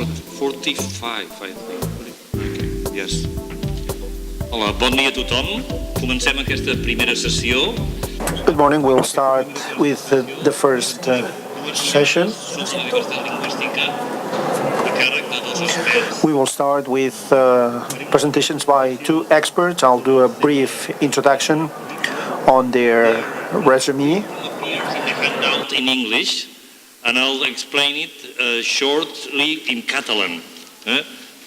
45, I think. Okay. Yes. Hola, bon dia a tothom. Comencem aquesta primera sessió. Good morning. We'll start with the first session. We will start with presentations by two experts. I'll do a brief introduction on their resume. In English, and I'll explain it shortly in Catalan.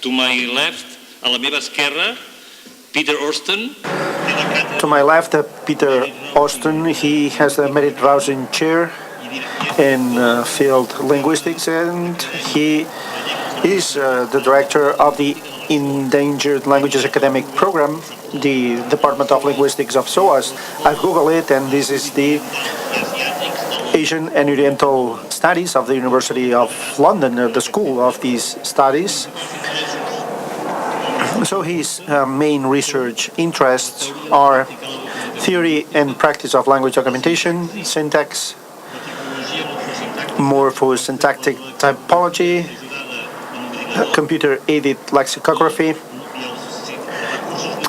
To my left, a la meva esquerra, Peter Austin. To my left, Peter Austin. He has the Merit Rousing Chair in Field Linguistics, and he is the director of the Endangered Languages Academic Program, the Department of Linguistics of SOAS. I've Googled it, and this is the Asian and Oriental Studies of the University of London, the School of these studies. So his main research interests are theory and practice of language augmentation, syntax, morphosyntactic typology, computer-aided lexicography,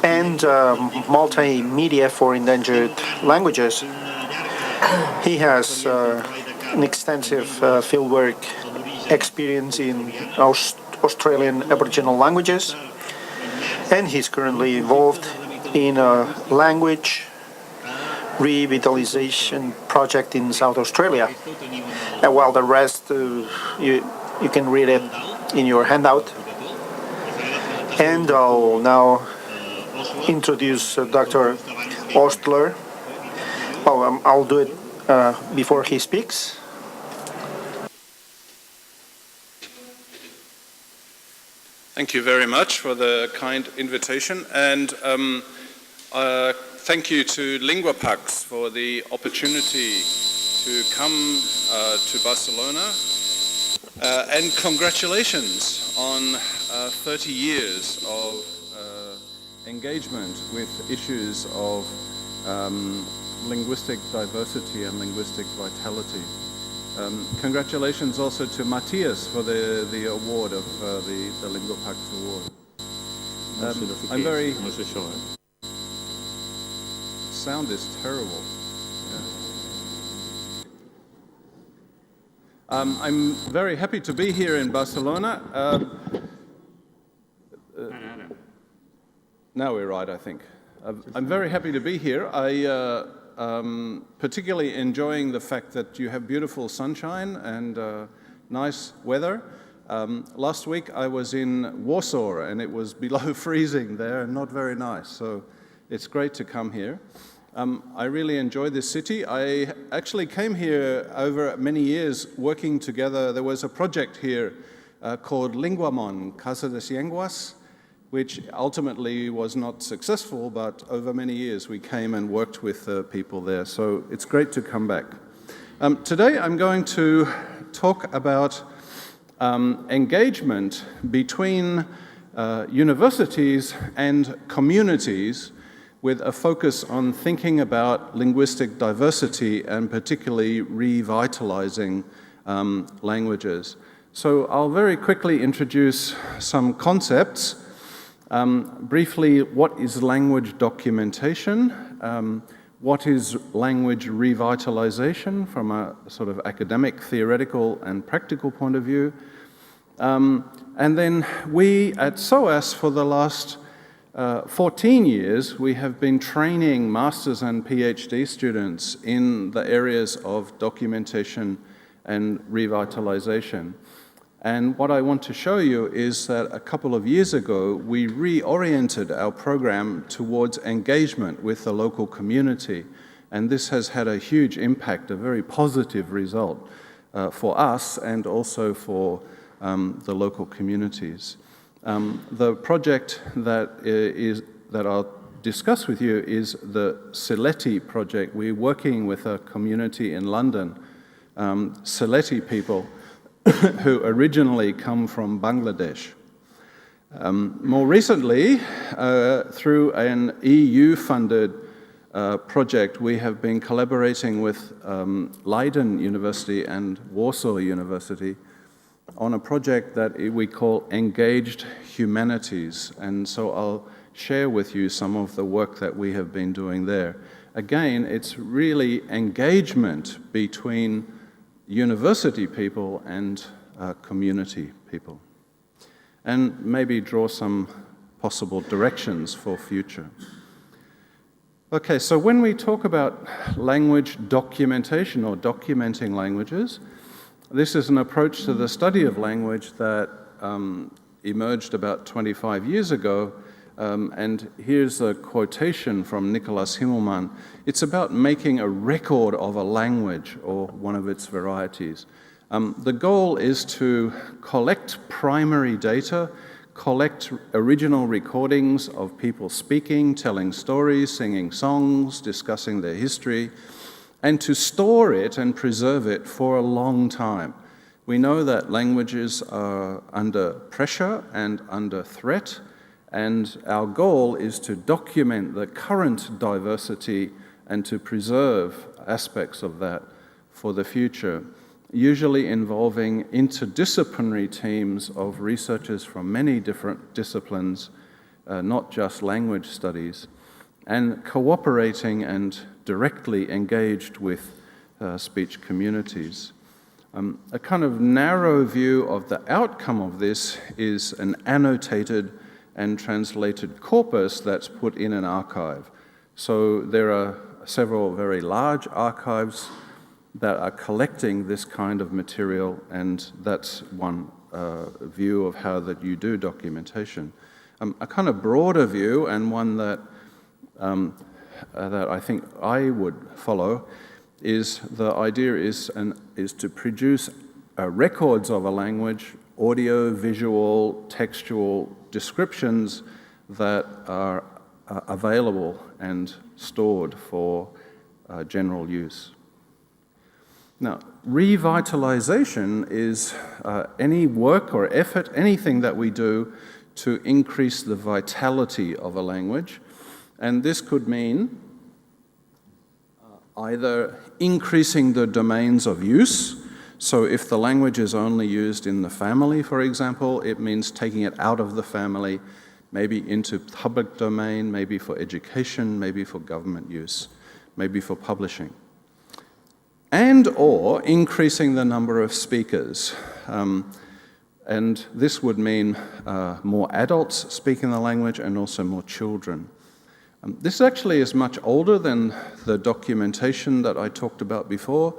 and multimedia for endangered languages. He has an extensive fieldwork experience in Australian Aboriginal languages, and he's currently involved in a language revitalization project in South Australia. And while the rest, you can read it in your handout. And I'll now introduce Dr. Ostler. I'll do it before he speaks. Thank you very much for the kind invitation, and thank you to LinguaPax for the opportunity to come to Barcelona, and congratulations on 30 years of engagement with issues of linguistic diversity and linguistic vitality. Congratulations also to Matthias for the award of the LinguaPax award. I'm very... Sound is terrible. Yeah. I'm very happy to be here in Barcelona. Now we're right, I think. I'm very happy to be here. Particularly enjoying the fact that you have beautiful sunshine and nice weather. Last week I was in Warsaw and it was below freezing there and not very nice, so it's great to come here. I really enjoy this city. I actually came here over many years working together. There was a project here called Linguamon, Casa de Cienguas, which ultimately was not successful, but over many years we came and worked with people there, so it's great to come back. Today I'm going to talk about engagement between universities and communities with a focus on thinking about linguistic diversity and particularly revitalizing languages. So I'll very quickly introduce some concepts. Briefly, what is language documentation? What is language revitalization from a sort of academic, theoretical, and practical point of view? And then we at SOAS, for the last 14 years, we have been training masters and PhD students in the areas of documentation and revitalization. And what I want to show you is that a couple of years ago, we reoriented our program towards engagement with the local community. And this has had a huge impact, a very positive result for us and also for the local communities. The project that I'll discuss with you is the Sylheti project. We're working with a community in London, Sylheti people, who originally come from Bangladesh. More recently, through an EU-funded project, we have been collaborating with Leiden University and Warsaw University on a project that we call Engaged Humanities, and so I'll share with you some of the work that we have been doing there. Again, it's really engagement between university people and community people, and maybe draw some possible directions for future. Okay, so when we talk about language documentation or documenting languages, this is an approach to the study of language that emerged about 25 years ago, and here's a quotation from Nicholas Himmelmann. It's about making a record of a language or one of its varieties. The goal is to collect primary data, collect original recordings of people speaking, telling stories, singing songs, discussing their history, and to store it and preserve it for a long time. We know that languages are under pressure and under threat, and our goal is to document the current diversity and to preserve aspects of that for the future, usually involving interdisciplinary teams of researchers from many different disciplines, not just language studies, and cooperating and directly engaged with speech communities. A kind of narrow view of the outcome of this is an annotated and translated corpus that's put in an archive. So there are several very large archives that are collecting this kind of material, and that's one view of how that you do documentation. A kind of broader view, and one that I think I would follow, is the idea is to produce records of a language, audio, visual, textual descriptions that are available and stored for general use. Now, revitalization is any work or effort, anything that we do to increase the vitality of a language. And this could mean either increasing the domains of use. So if the language is only used in the family, for example, it means taking it out of the family, maybe into public domain, maybe for education, maybe for government use, maybe for publishing. And or increasing the number of speakers. And this would mean more adults speaking the language and also more children. This actually is much older than the documentation that I talked about before,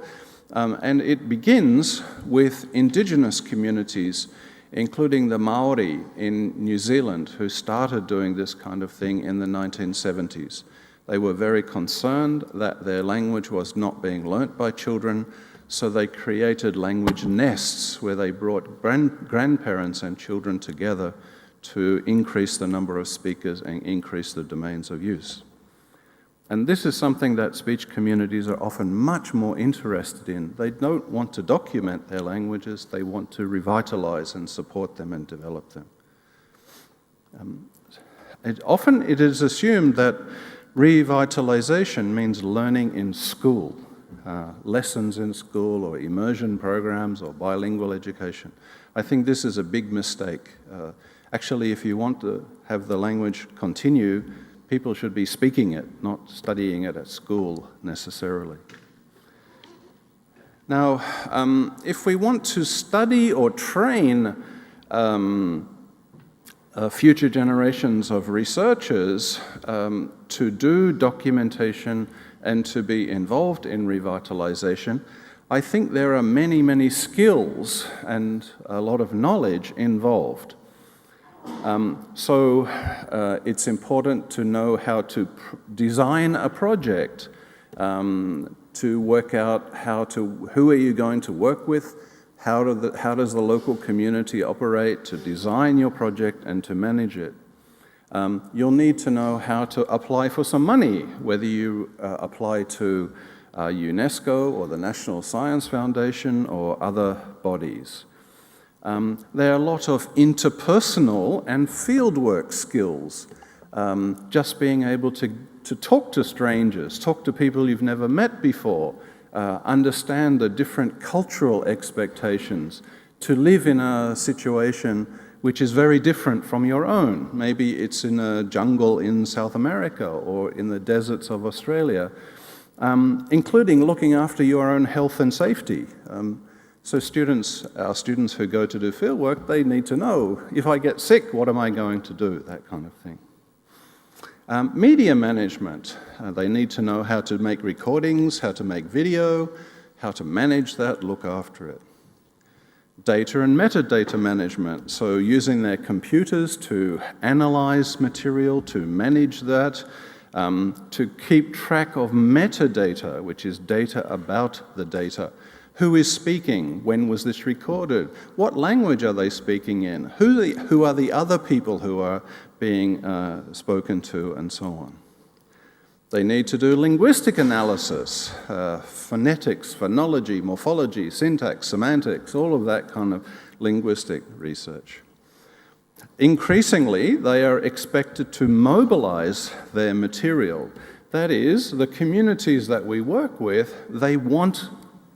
and it begins with indigenous communities, including the Maori in New Zealand, who started doing this kind of thing in the 1970s. They were very concerned that their language was not being learnt by children, so they created language nests where they brought grandparents and children together to increase the number of speakers and increase the domains of use. And this is something that speech communities are often much more interested in. They don't want to document their languages, they want to revitalize and support them and develop them. Often it is assumed that revitalization means learning in school, lessons in school or immersion programs or bilingual education. I think this is a big mistake. Actually, if you want to have the language continue, people should be speaking it, not studying it at school necessarily. Now, if we want to study or train future generations of researchers to do documentation and to be involved in revitalization, I think there are many, many skills and a lot of knowledge involved. So it's important to know how to design a project, to work out who are you going to work with, how does the local community operate, to design your project and to manage it. You'll need to know how to apply for some money, whether you apply to UNESCO or the National Science Foundation or other bodies. There are a lot of interpersonal and fieldwork skills, just being able to talk to strangers, talk to people you've never met before, understand the different cultural expectations, to live in a situation which is very different from your own. Maybe it's in a jungle in South America or in the deserts of Australia, including looking after your own health and safety. So our students who go to do fieldwork, they need to know, if I get sick, what am I going to do? That kind of thing. Media management, they need to know how to make recordings, how to make video, how to manage that, look after it. Data and metadata management, so using their computers to analyze material, to manage that, to keep track of metadata, which is data about the data. Who is speaking? When was this recorded? What language are they speaking in? Who are the other people who are being spoken to, and so on? They need to do linguistic analysis, phonetics, phonology, morphology, syntax, semantics, all of that kind of linguistic research. Increasingly, they are expected to mobilize their material. That is, the communities that we work with, they want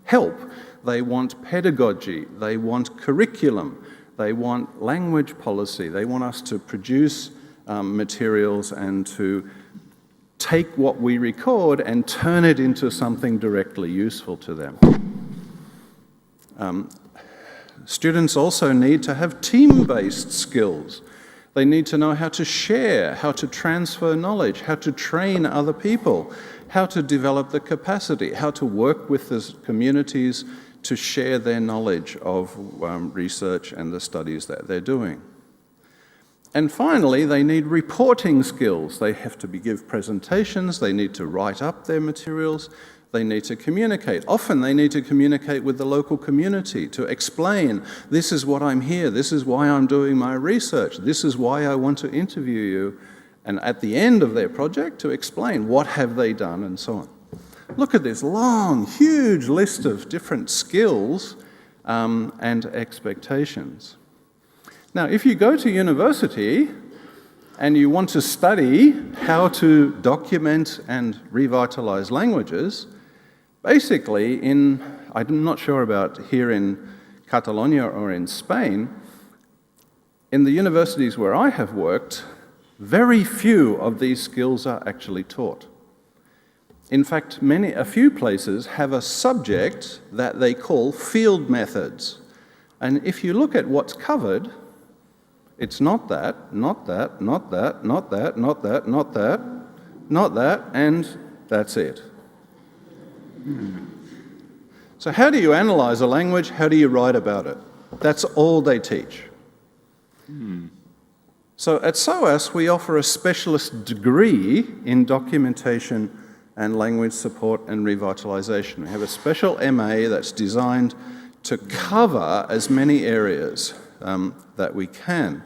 help, they want pedagogy, they want curriculum, they want language policy, they want us to produce materials and to take what we record and turn it into something directly useful to them. Students also need to have team-based skills. They need to know how to share, how to transfer knowledge, how to train other people, how to develop the capacity, how to work with the communities to share their knowledge of research and the studies that they're doing. And finally, they need reporting skills. They have to give presentations, they need to write up their materials, they need to communicate. Often they need to communicate with the local community to explain, this is what I'm here, this is why I'm doing my research, this is why I want to interview you. And at the end of their project, to explain what have they done and so on. Look at this long, huge list of different skills and expectations. Now, if you go to university and you want to study how to document and revitalize languages, basically I'm not sure about here in Catalonia or in Spain, in the universities where I have worked, very few of these skills are actually taught. In fact, a few places have a subject that they call field methods. And if you look at what's covered, it's not that, not that, not that, not that, not that, not that, not that, and that's it. So how do you analyze a language? How do you write about it? That's all they teach. So at SOAS, we offer a specialist degree in documentation and language support and revitalization. We have a special MA that's designed to cover as many areas that we can.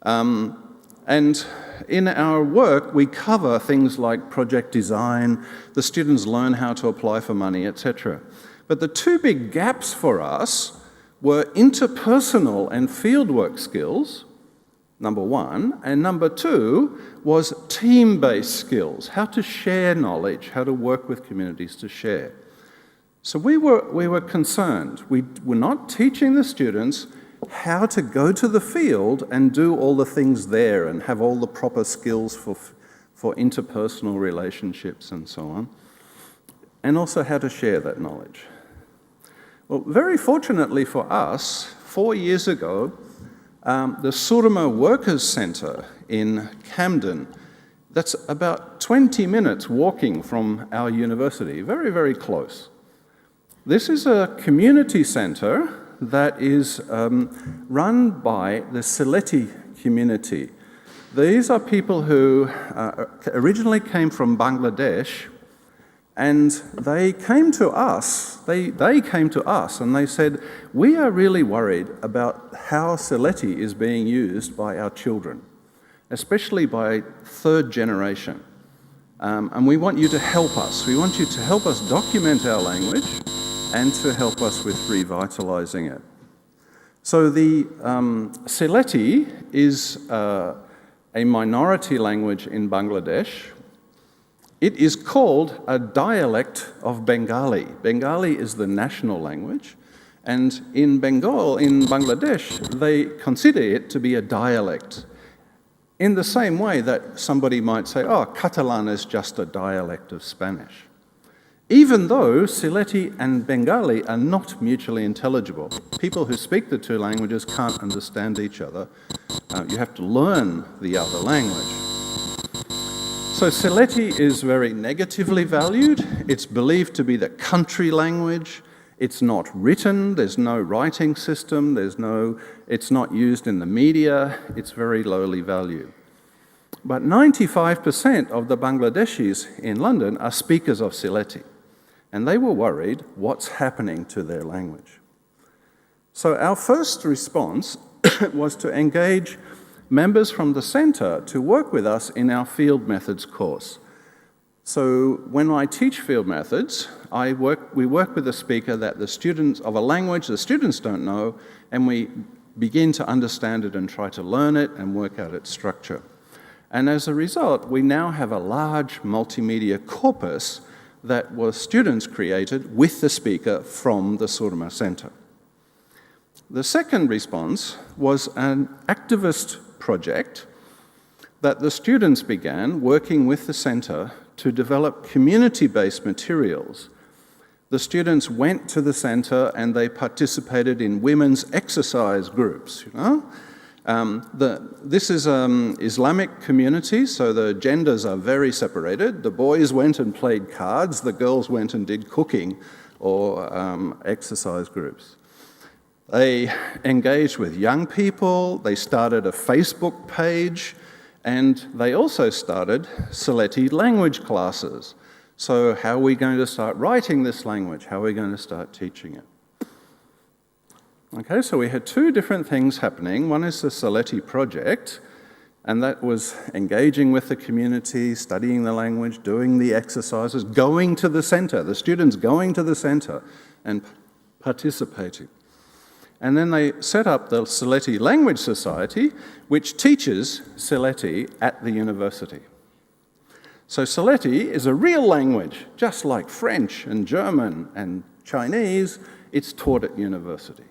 And in our work, we cover things like project design, the students learn how to apply for money, etc. But the two big gaps for us were interpersonal and fieldwork skills, number one, and number two was team-based skills, how to share knowledge, how to work with communities to share. So we were concerned. We were not teaching the students how to go to the field and do all the things there and have all the proper skills for interpersonal relationships and so on, and also how to share that knowledge. Well, very fortunately for us, 4 years ago, the Surma Workers' Centre in Camden, that's about 20 minutes walking from our university, very, very close. This is a community centre that is run by the Sylheti community. These are people who originally came from Bangladesh, and they came to us. They came to us and they said, we are really worried about how Sylheti is being used by our children, especially by third generation. And we want you to help us. We want you to help us document our language and to help us with revitalizing it. So the Sylheti is a minority language in Bangladesh. It is called a dialect of Bengali. Bengali is the national language, And in Bengal, in Bangladesh, they consider it to be a dialect. In the same way that somebody might say, oh, Catalan is just a dialect of Spanish. Even though Sylheti and Bengali are not mutually intelligible. People who speak the two languages can't understand each other. You have to learn the other language. So Sylheti is very negatively valued. It's believed to be the country language. It's not written, there's no writing system, it's not used in the media, it's very lowly valued. But 95% of the Bangladeshis in London are speakers of Sylheti, and they were worried what's happening to their language. So our first response was to engage members from the centre to work with us in our field methods course. So when I teach field methods, we work with a speaker that the students of a language the students don't know, and we begin to understand it and try to learn it and work out its structure. And as a result, we now have a large multimedia corpus that was students created with the speaker from the Surma Centre. The second response was an activist project that the students began working with the centre to develop community-based materials. The students went to the centre and they participated in women's exercise groups, This is Islamic community, so the genders are very separated. The boys went and played cards, the girls went and did cooking or exercise groups. They engaged with young people, they started a Facebook page, and they also started Sylheti language classes. So how are we going to start writing this language? How are we going to start teaching it? Okay, so we had two different things happening. One is the Sylheti project, and that was engaging with the community, studying the language, doing the exercises, going to the centre, the students going to the centre and participating. And then they set up the Sylheti Language Society, which teaches Sylheti at the university. So Sylheti is a real language, just like French and German and Chinese. It's taught at university.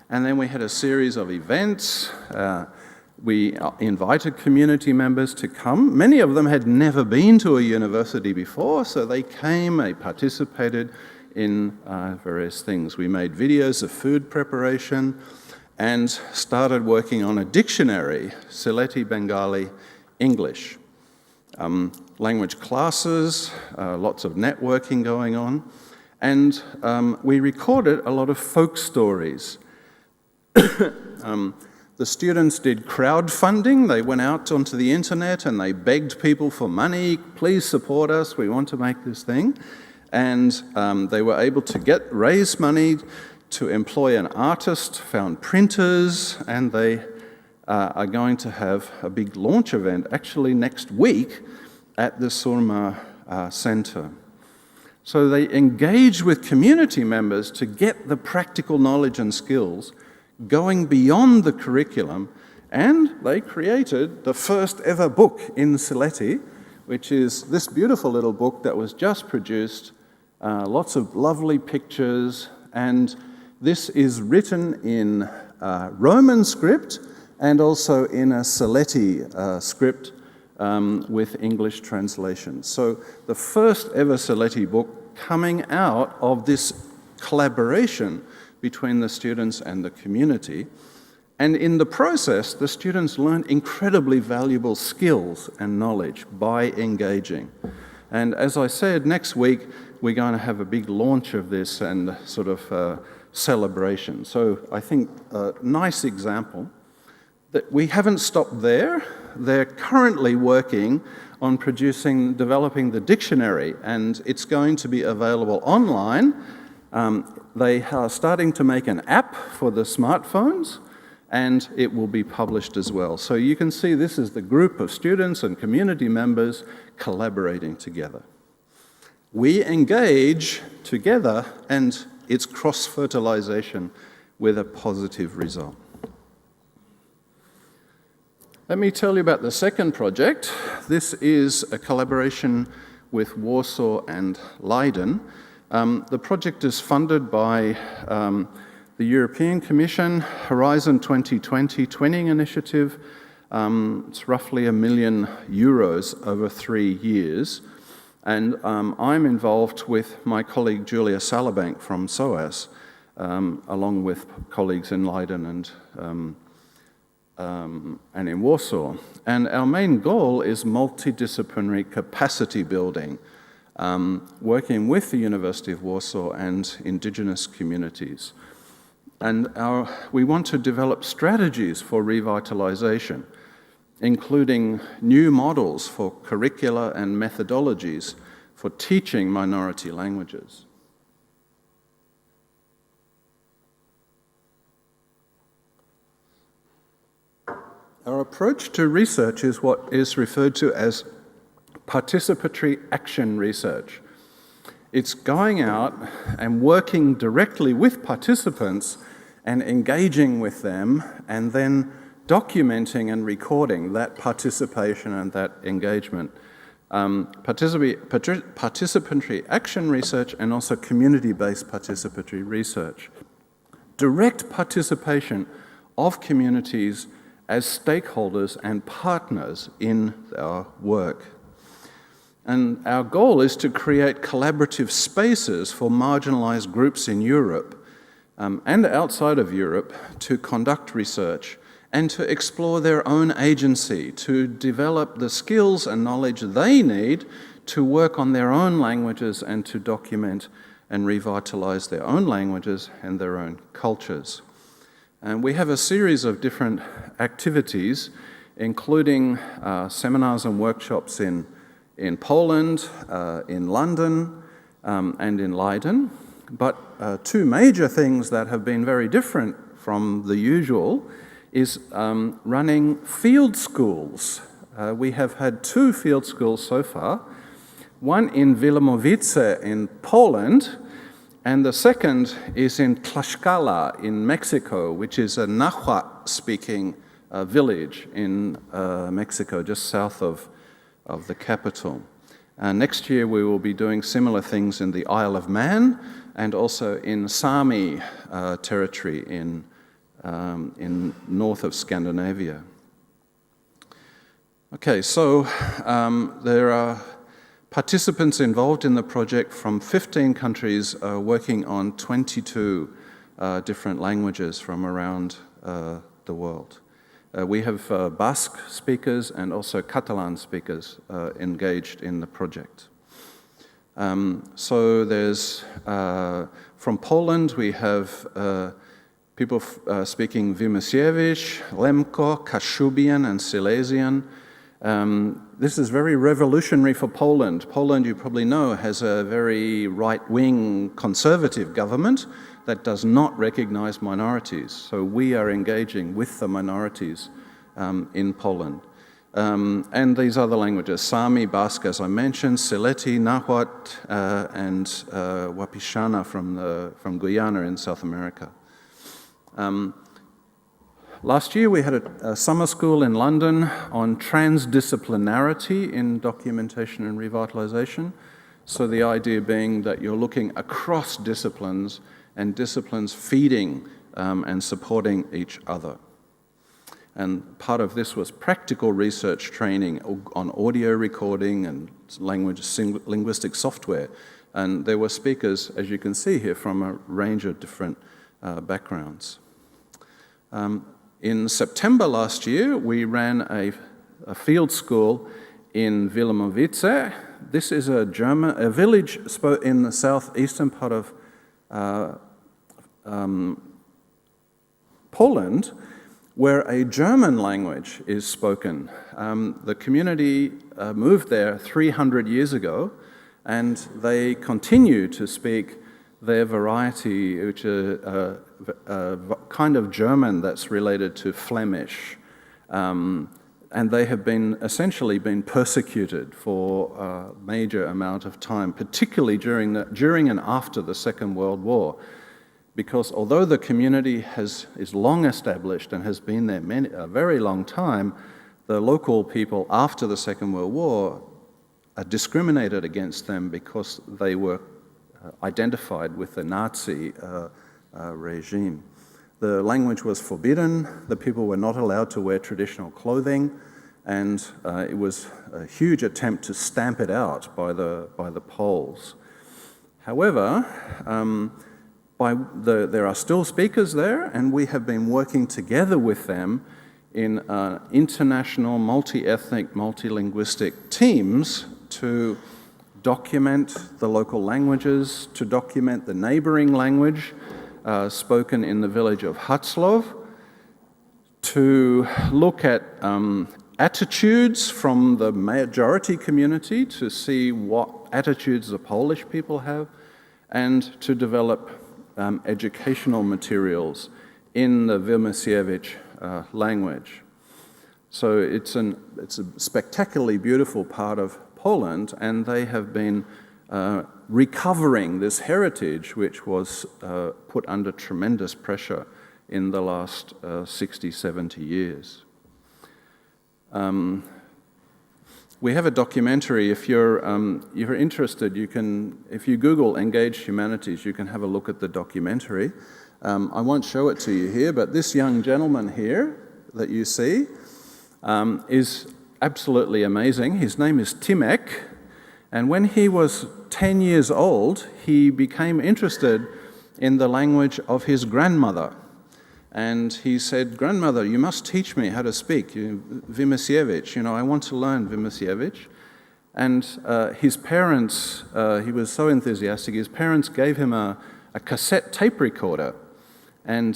And then we had a series of events. We invited community members to come. Many of them had never been to a university before, so they came, they participated in various things. We made videos of food preparation and started working on a dictionary, Sylheti Bengali English. Language classes, lots of networking going on, and we recorded a lot of folk stories. The students did crowdfunding. They went out onto the internet and they begged people for money. Please support us, we want to make this thing. And they were able to raise money to employ an artist, found printers, and they are going to have a big launch event actually next week at the Surma Centre. So they engage with community members to get the practical knowledge and skills going beyond the curriculum, and they created the first ever book in Sylheti, which is this beautiful little book that was just produced, lots of lovely pictures, and this is written in Roman script and also in a Sylheti script with English translation. So the first ever Sylheti book coming out of this collaboration between the students and the community. And in the process, the students learned incredibly valuable skills and knowledge by engaging. And as I said, next week, we're going to have a big launch of this and sort of celebration. So I think a nice example that we haven't stopped there. They're currently working on developing the dictionary, and it's going to be available online. They are starting to make an app for the smartphones, and it will be published as well. So you can see this is the group of students and community members collaborating together. We engage together, and it's cross-fertilization with a positive result. Let me tell you about the second project. This is a collaboration with Warsaw and Leiden. The project is funded by the European Commission, Horizon 2020 Twinning Initiative. It's roughly €1 million over 3 years. And I'm involved with my colleague Julia Salabank from SOAS, along with colleagues in Leiden and in Warsaw. And our main goal is multidisciplinary capacity building, working with the University of Warsaw and indigenous communities. And we want to develop strategies for revitalization, including new models for curricula and methodologies for teaching minority languages. Our approach to research is what is referred to as participatory action research. It's going out and working directly with participants and engaging with them, and then documenting and recording that participation and that engagement. Participatory action research and also community-based participatory research. Direct participation of communities as stakeholders and partners in our work. And our goal is to create collaborative spaces for marginalized groups in Europe and outside of Europe to conduct research and to explore their own agency, to develop the skills and knowledge they need to work on their own languages and to document and revitalize their own languages and their own cultures. And we have a series of different activities, including seminars and workshops in Poland, in London, and in Leiden. But two major things that have been very different from the usual is running field schools. We have had 2 field schools so far, one in Wilemowice in Poland, and the second is in Tlaxcala in Mexico, which is a Nahuatl-speaking village in Mexico, just south of the capital. Next year we will be doing similar things in the Isle of Man and also in Sami territory in north of Scandinavia. Okay, so there are participants involved in the project from 15 countries working on 22 different languages from around the world. We have Basque speakers and also Catalan speakers engaged in the project. So there's, from Poland, we have people speaking Wymyślewicz, Lemko, Kashubian, and Silesian. This is very revolutionary for Poland. Poland, you probably know, has a very right-wing conservative government that does not recognize minorities. So we are engaging with the minorities in Poland. And these other languages, Sami, Basque, as I mentioned, Sileti, Nahuatl, and Wapishana from Guyana in South America. Last year we had a summer school in London on transdisciplinarity in documentation and revitalization. So the idea being that you're looking across disciplines and disciplines feeding and supporting each other. And part of this was practical research training on audio recording and linguistic software. And there were speakers, as you can see here, from a range of different backgrounds. In September last year, we ran a field school in Wilemowice. This is a village in the southeastern part of Poland, where a German language is spoken. The community moved there 300 years ago, and they continue to speak their variety, which is a kind of German that's related to Flemish. And they have essentially been persecuted for a major amount of time, particularly during and after the Second World War. Because although the community is long established and has been there a very long time, the local people after the Second World War discriminated against them because they were identified with the Nazi regime. The language was forbidden, the people were not allowed to wear traditional clothing, and it was a huge attempt to stamp it out by the Poles. However, there are still speakers there, and we have been working together with them in international, multi-ethnic, multilinguistic teams to document the local languages, to document the neighboring language spoken in the village of Hatzlov, to look at attitudes from the majority community to see what attitudes the Polish people have, and to develop educational materials in the Wymyślewicz language. So it's a spectacularly beautiful part of Poland, and they have been recovering this heritage which was put under tremendous pressure in the last 60, 70 years. We have a documentary. If you're interested, you can, if you Google Engaged Humanities, you can have a look at the documentary. I won't show it to you here, but this young gentleman here that you see is absolutely amazing. His name is Timek, and when he was 10 years old, he became interested in the language of his grandmother. And he said, "Grandmother, you must teach me how to speak Wymyślewicz. I want to learn Wymyślewicz." And his parents, he was so enthusiastic, his parents gave him a cassette tape recorder. And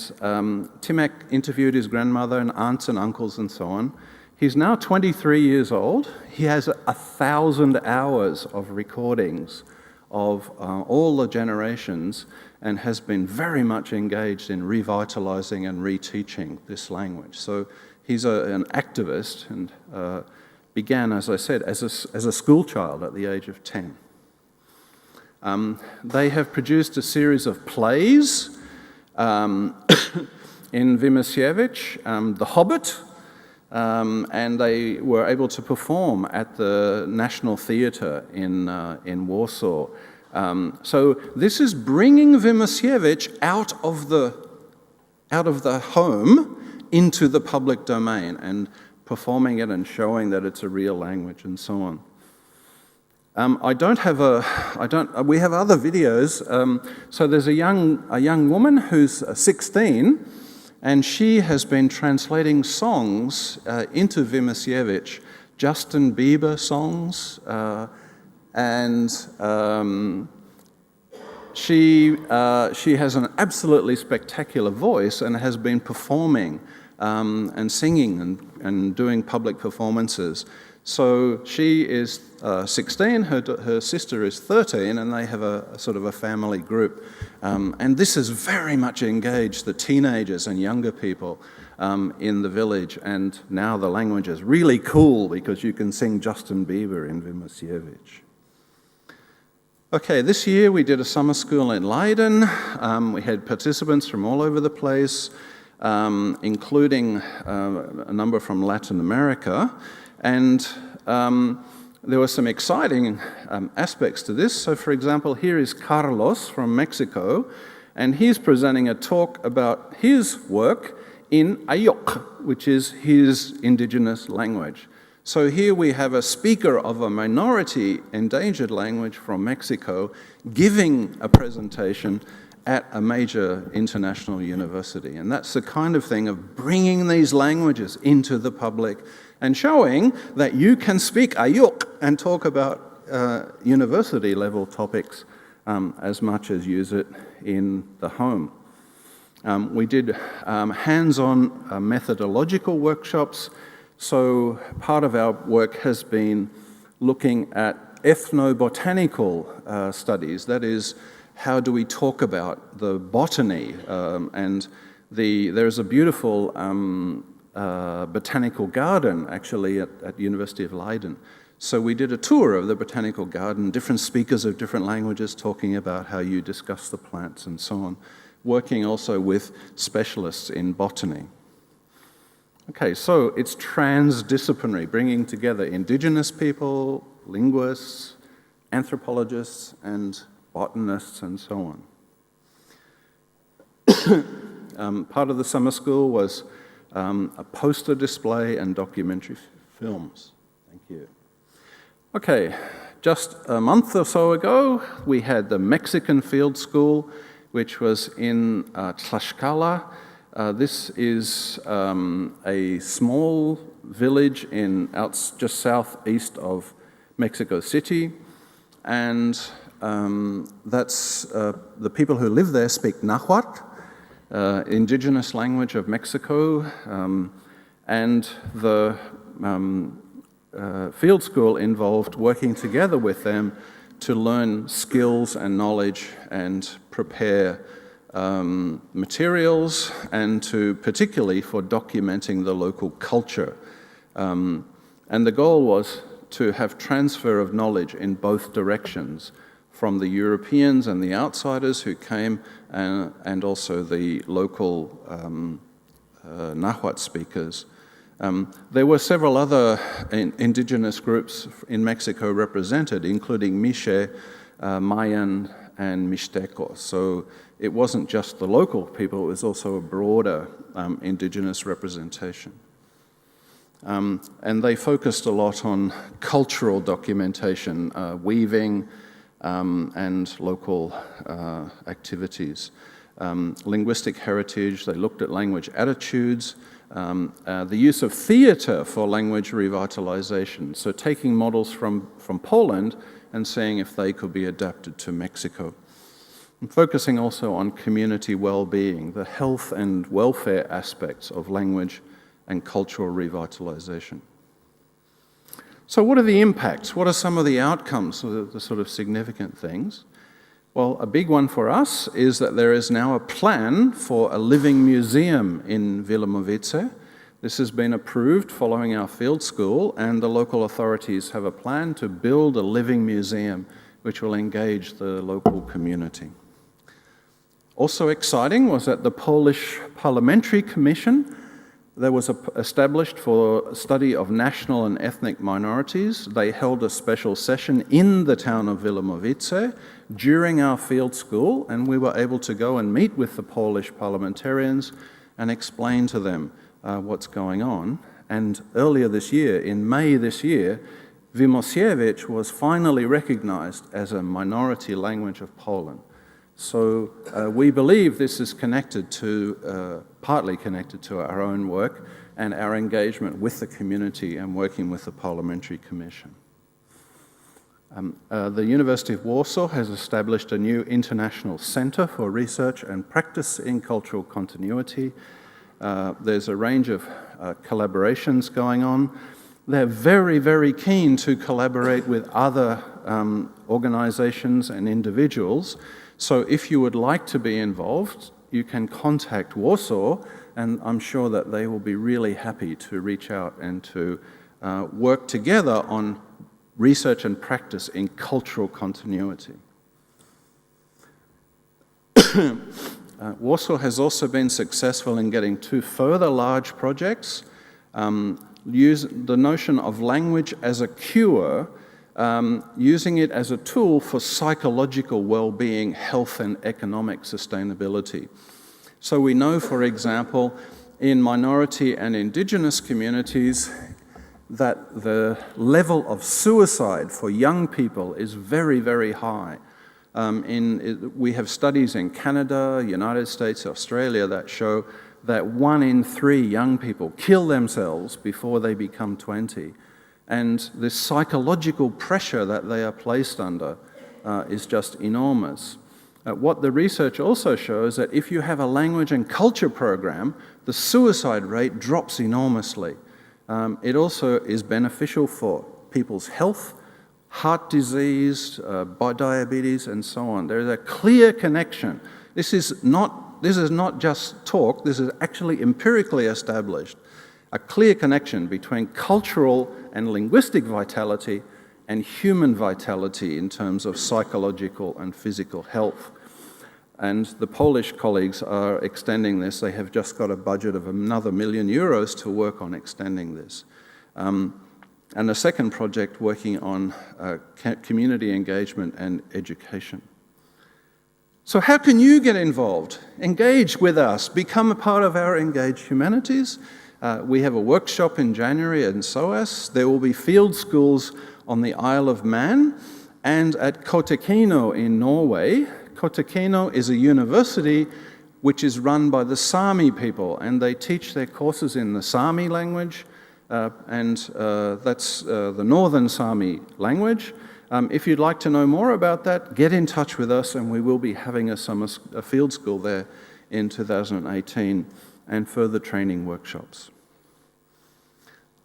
Timek interviewed his grandmother and aunts and uncles and so on. He's now 23 years old. He has 1,000 hours of recordings of all the generations, and has been very much engaged in revitalizing and reteaching this language. So he's an activist, and began, as I said, as a school child at the age of 10. They have produced a series of plays in Wymyślewicz, The Hobbit, and they were able to perform at the National Theatre in Warsaw. So this is bringing Wymyślewicz out of the home into the public domain and performing it and showing that it's a real language and so on. We have other videos. So there's a young woman who's 16, and she has been translating songs into Wymyślewicz, Justin Bieber songs, and she has an absolutely spectacular voice and has been performing and singing and doing public performances. So she is 16, her sister is 13, and they have a sort of a family group. And this has very much engaged the teenagers and younger people in the village. And now the language is really cool because you can sing Justin Bieber in Wymyślewicz. Okay, this year we did a summer school in Leiden. We had participants from all over the place, including a number from Latin America. And there were some exciting aspects to this. So, for example, here is Carlos from Mexico, and he's presenting a talk about his work in Ayok, which is his indigenous language. So here we have a speaker of a minority endangered language from Mexico giving a presentation at a major international university. And that's the kind of thing of bringing these languages into the public and showing that you can speak Ayuk and talk about university level topics as much as use it in the home. We did hands-on methodological workshops. So part of our work has been looking at ethnobotanical studies. That is, how do we talk about the botany? And there's a beautiful botanical garden, actually, at University of Leiden. So we did a tour of the botanical garden, different speakers of different languages talking about how you discuss the plants and so on, working also with specialists in botany. Okay, so it's transdisciplinary, bringing together indigenous people, linguists, anthropologists, and botanists, and so on. Part of the summer school was a poster display and documentary films. Thank you. Okay, just a month or so ago, we had the Mexican Field School, which was in Tlaxcala. This is a small village just southeast of Mexico City, and that's the people who live there speak Nahuatl, indigenous language of Mexico, and the field school involved working together with them to learn skills and knowledge and prepare materials, and particularly for documenting the local culture. And the goal was to have transfer of knowledge in both directions, from the Europeans and the outsiders who came, and also the local Nahuatl speakers. There were several other indigenous groups in Mexico represented, including Mixe, Mayan, and Mixteco. So it wasn't just the local people, it was also a broader indigenous representation. And they focused a lot on cultural documentation, weaving, and local activities. Linguistic heritage, they looked at language attitudes, the use of theatre for language revitalization, so taking models from Poland and seeing if they could be adapted to Mexico. And focusing also on community well-being, the health and welfare aspects of language and cultural revitalization. So what are the impacts? What are some of the outcomes, the sort of significant things? Well, a big one for us is that there is now a plan for a living museum in Wilemowice. This has been approved following our field school, and the local authorities have a plan to build a living museum which will engage the local community. Also exciting was that the Polish Parliamentary Commission that was established for study of national and ethnic minorities. They held a special session in the town of Wilemowice during our field school, and we were able to go and meet with the Polish parliamentarians and explain to them what's going on. And earlier this year, in May this year, Wymosiewicz was finally recognized as a minority language of Poland. So we believe this is connected to, partly connected to our own work and our engagement with the community and working with the Parliamentary Commission. The University of Warsaw has established a new international centre for research and practice in cultural continuity. There's a range of collaborations going on. They're very, very keen to collaborate with other organisations and individuals. So if you would like to be involved, you can contact Warsaw, and I'm sure that they will be really happy to reach out and to work together on research and practice in cultural continuity. Warsaw has also been successful in getting 2 further large projects. Use the notion of language as a cure, using it as a tool for psychological well-being, health and economic sustainability. So we know, for example, in minority and indigenous communities that the level of suicide for young people is very, very high. We have studies in Canada, United States, Australia that show that 1 in 3 young people kill themselves before they become 20. And this psychological pressure that they are placed under is just enormous. What the research also shows that if you have a language and culture program, the suicide rate drops enormously. It also is beneficial for people's health, heart disease, diabetes, and so on. There is a clear connection. This is not just talk, this is actually empirically established. A clear connection between cultural and linguistic vitality and human vitality in terms of psychological and physical health. And the Polish colleagues are extending this. They have just got a budget of another €1 million to work on extending this. And a second project working on community engagement and education. So how can you get involved? Engage with us. Become a part of our Engage Humanities. We have a workshop in January in SOAS. There will be field schools on the Isle of Man and at Kautokeino in Norway. Kautokeino is a university which is run by the Sami people, and they teach their courses in the Sami language, and that's the Northern Sami language. If you'd like to know more about that, get in touch with us, and we will be having a field school there in 2018 and further training workshops.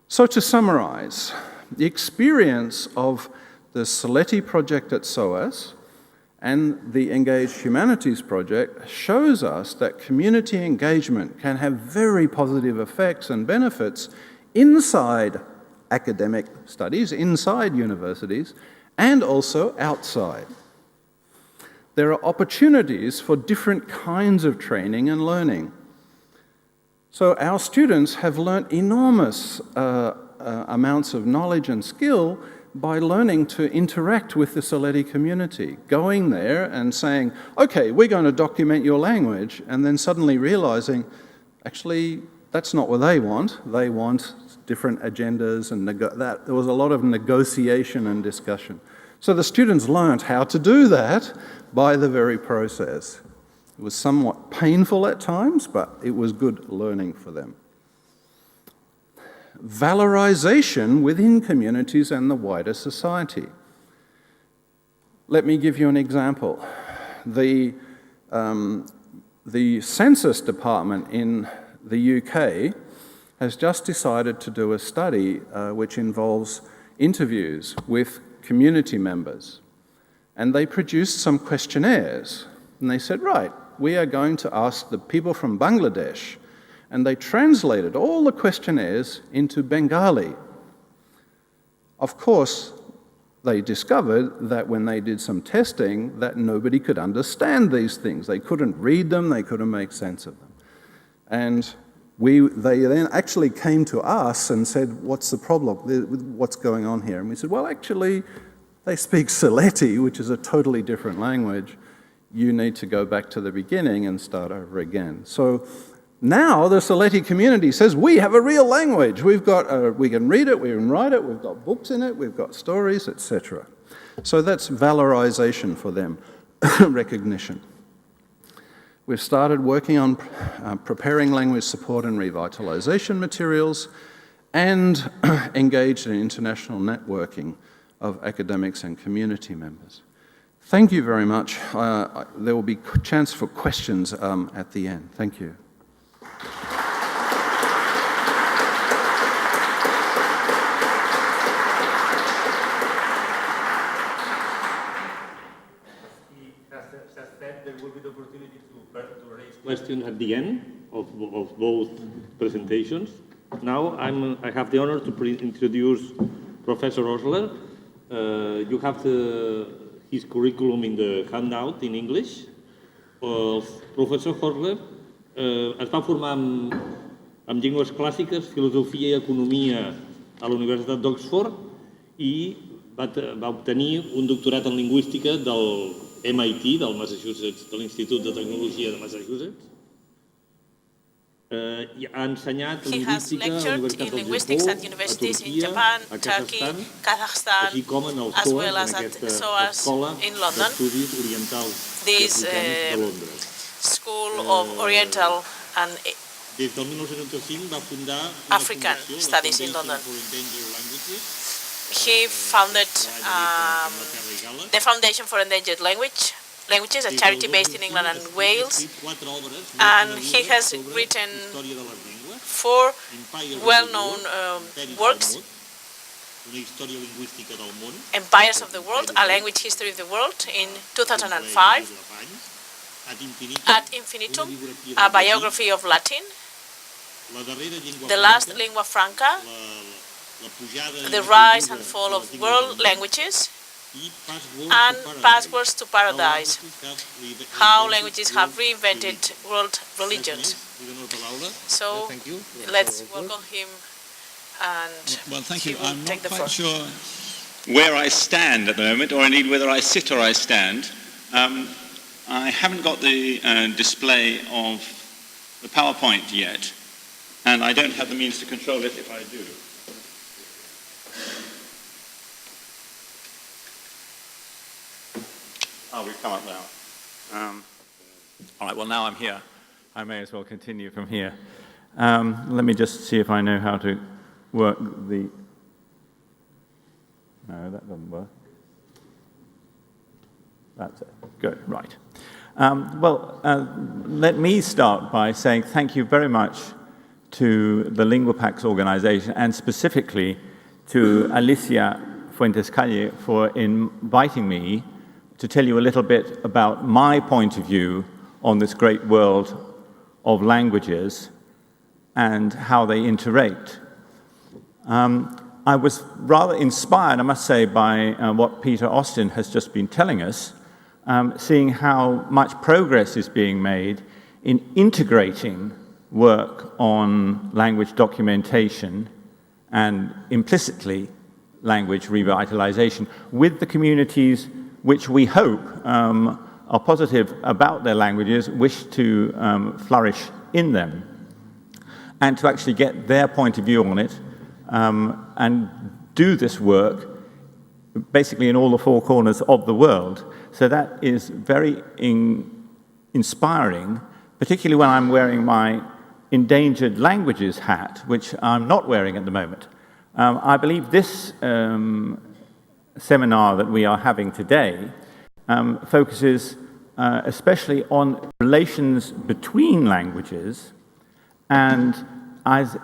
So to summarize, the experience of the Saletti project at SOAS and the Engage Humanities project shows us that community engagement can have very positive effects and benefits inside academic studies, inside universities, and also outside. There are opportunities for different kinds of training and learning. So our students have learnt enormous amounts of knowledge and skill by learning to interact with the Saletti community, going there and saying, okay, we're going to document your language, and then suddenly realizing, actually, that's not what they want. They want different agendas, and there was a lot of negotiation and discussion. So the students learned how to do that by the very process. It was somewhat painful at times, but it was good learning for them. Valorization within communities and the wider society. Let me give you an example. The Census Department in the UK has just decided to do a study which involves interviews with community members. And they produced some questionnaires. And they said, right, we are going to ask the people from Bangladesh. And they translated all the questionnaires into Bengali. Of course, they discovered that when they did some testing, that nobody could understand these things. They couldn't read them, they couldn't make sense of them. And they then actually came to us and said, what's the problem? What's going on here? And we said, well, actually, they speak Saletti, which is a totally different language. You need to go back to the beginning and start over again. So now the Saletti community says, we have a real language. We can read it, we can write it, we've got books in it, we've got stories, etc. So that's valorization for them, recognition. We've started working on preparing language support and revitalization materials and engaged in international networking of academics and community members. Thank you very much. There will be a chance for questions at the end. Thank you. There will be the opportunity to raise questions at the end of both presentations. Now I have the honor to introduce Professor Osler. You have his curriculum in the handout in English. Professor Osler es va formar en llengües clàssiques, filosofia i economia a la Universitat d'Oxford i va obtenir un doctorat en lingüística del MIT, del Massachusetts, de l'Institut de Tecnologia de Massachusetts. Ha ensenyat lingüística a la Universitat del Japó, a Turquia, a Kazakhstan, així com en el SOAS, en aquesta escola d'estudis orientals i africans de Londres. School of Oriental and Des del 1995 va fundar African Studies in London. He founded the Foundation for Endangered Languages, a charity based in England and Wales, and he has written 4 well-known works: Empires of the World, A Language History of the World in 2005, Ad Infinitum, a biography of Latin, The Last Lingua Franca, The Rise and Fall of World Languages, and Passwords to Paradise, how languages have reinvented world religions. So let's welcome him, and well, thank you. I'm take not the quite floor. sure where I stand at the moment, or indeed whether I sit or I stand. I haven't got the display of the PowerPoint yet, and I don't have the means to control it if I do. Oh, we've come up now. All right, well, now I'm here. I may as well continue from here. Let me just see if I know how to work the... No, that doesn't work. That's it. Good, right. Let me start by saying thank you very much to the LinguaPax organization, and specifically to Alicia Fuentes-Calle for inviting me to tell you a little bit about my point of view on this great world of languages and how they interact. I was rather inspired, I must say, by what Peter Austin has just been telling us, seeing how much progress is being made in integrating work on language documentation and implicitly language revitalization with the communities which we hope are positive about their languages, wish to flourish in them, and to actually get their point of view on it and do this work basically in all the four corners of the world. So that is very inspiring, particularly when I'm wearing my endangered languages hat, which I'm not wearing at the moment. I believe this seminar that we are having today focuses especially on relations between languages, and as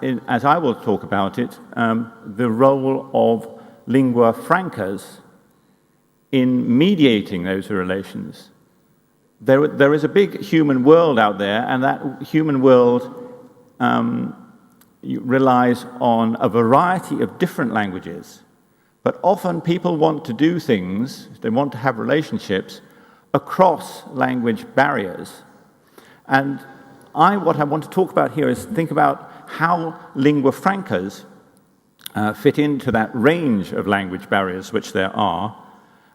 I will talk about it, the role of lingua francas in mediating those relations. There is a big human world out there, and that human world relies on a variety of different languages. But often people want to do things, they want to have relationships across language barriers. And what I want to talk about here is think about how lingua francas fit into that range of language barriers which there are,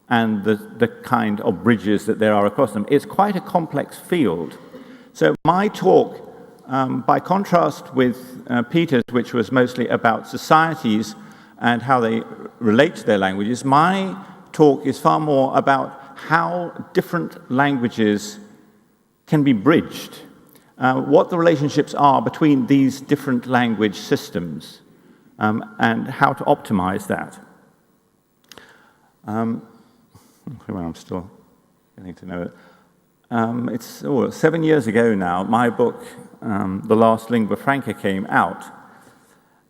and the kind of bridges that there are across them. It's quite a complex field. So my talk, by contrast with Peter's, which was mostly about societies and how they relate to their languages, my talk is far more about how different languages can be bridged, what the relationships are between these different language systems, and how to optimize that. I'm still getting to know it. It's 7 years ago now, my book, The Last Lingua Franca, came out.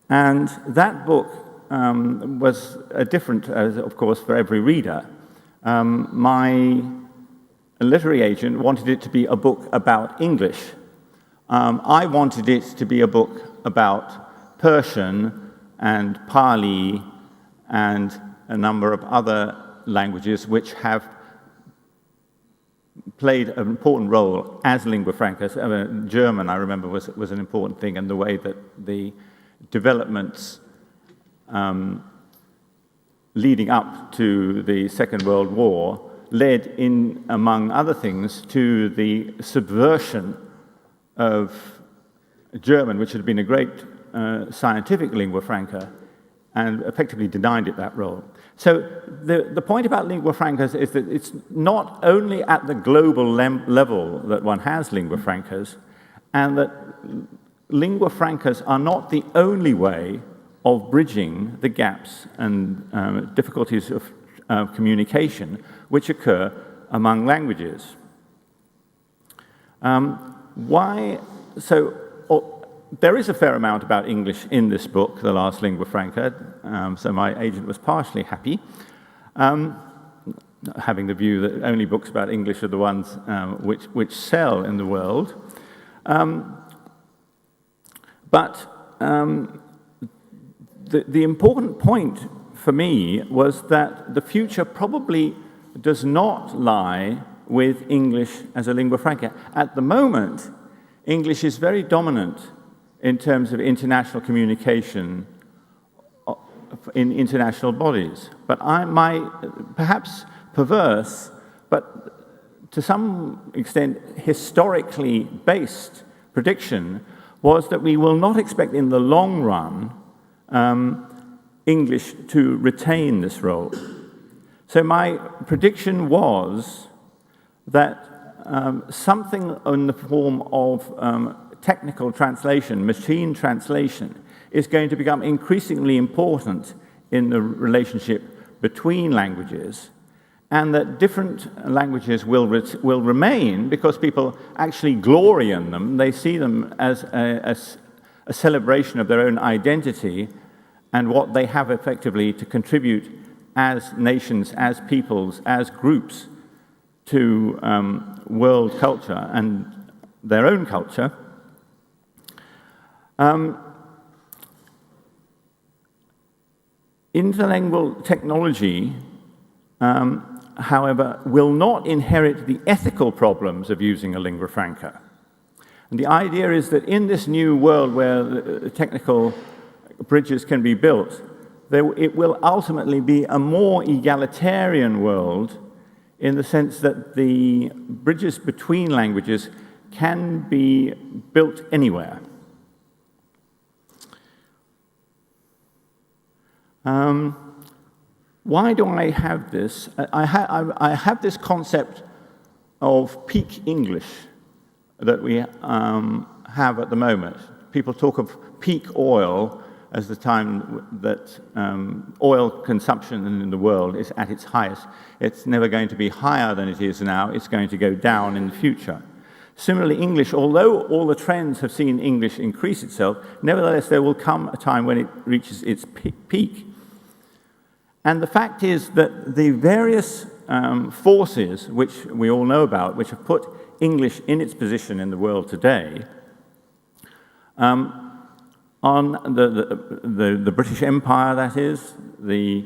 And that book was different, of course, for every reader. My literary agent wanted it to be a book about English. I wanted it to be a book about Persian and Pali and a number of other languages which have played an important role as lingua francas. German, I remember, was an important thing, and the way that the developments leading up to the Second World War led, in, among other things, to the subversion of German, which had been a great scientific lingua franca, and effectively denied it that role. So the point about lingua francas is that it's not only at the global level that one has lingua francas, and that lingua francas are not the only way of bridging the gaps and difficulties of communication which occur among languages. There is a fair amount about English in this book, The Last Lingua Franca, so my agent was partially happy, having the view that only books about English are the ones which sell in the world. The important point for me was that the future probably does not lie with English as a lingua franca. At the moment, English is very dominant in terms of international communication in international bodies. But my perhaps perverse, but to some extent, historically based prediction was that we will not expect in the long run English to retain this role. So my prediction was that something in the form of technical translation, machine translation, is going to become increasingly important in the relationship between languages, and that different languages will remain because people actually glory in them. They see them as a celebration of their own identity and what they have effectively to contribute as nations, as peoples, as groups to world culture and their own culture. Interlingual technology, however, will not inherit the ethical problems of using a lingua franca. And the idea is that in this new world where technical bridges can be built, it will ultimately be a more egalitarian world in the sense that the bridges between languages can be built anywhere. Why do I have this? I have this concept of peak English that we have at the moment. People talk of peak oil as the time that oil consumption in the world is at its highest. It's never going to be higher than it is now. It's going to go down in the future. Similarly, English, although all the trends have seen English increase itself, nevertheless, there will come a time when it reaches its peak. And the fact is that the various forces, which we all know about, which have put English in its position in the world today, on the British Empire, that is, the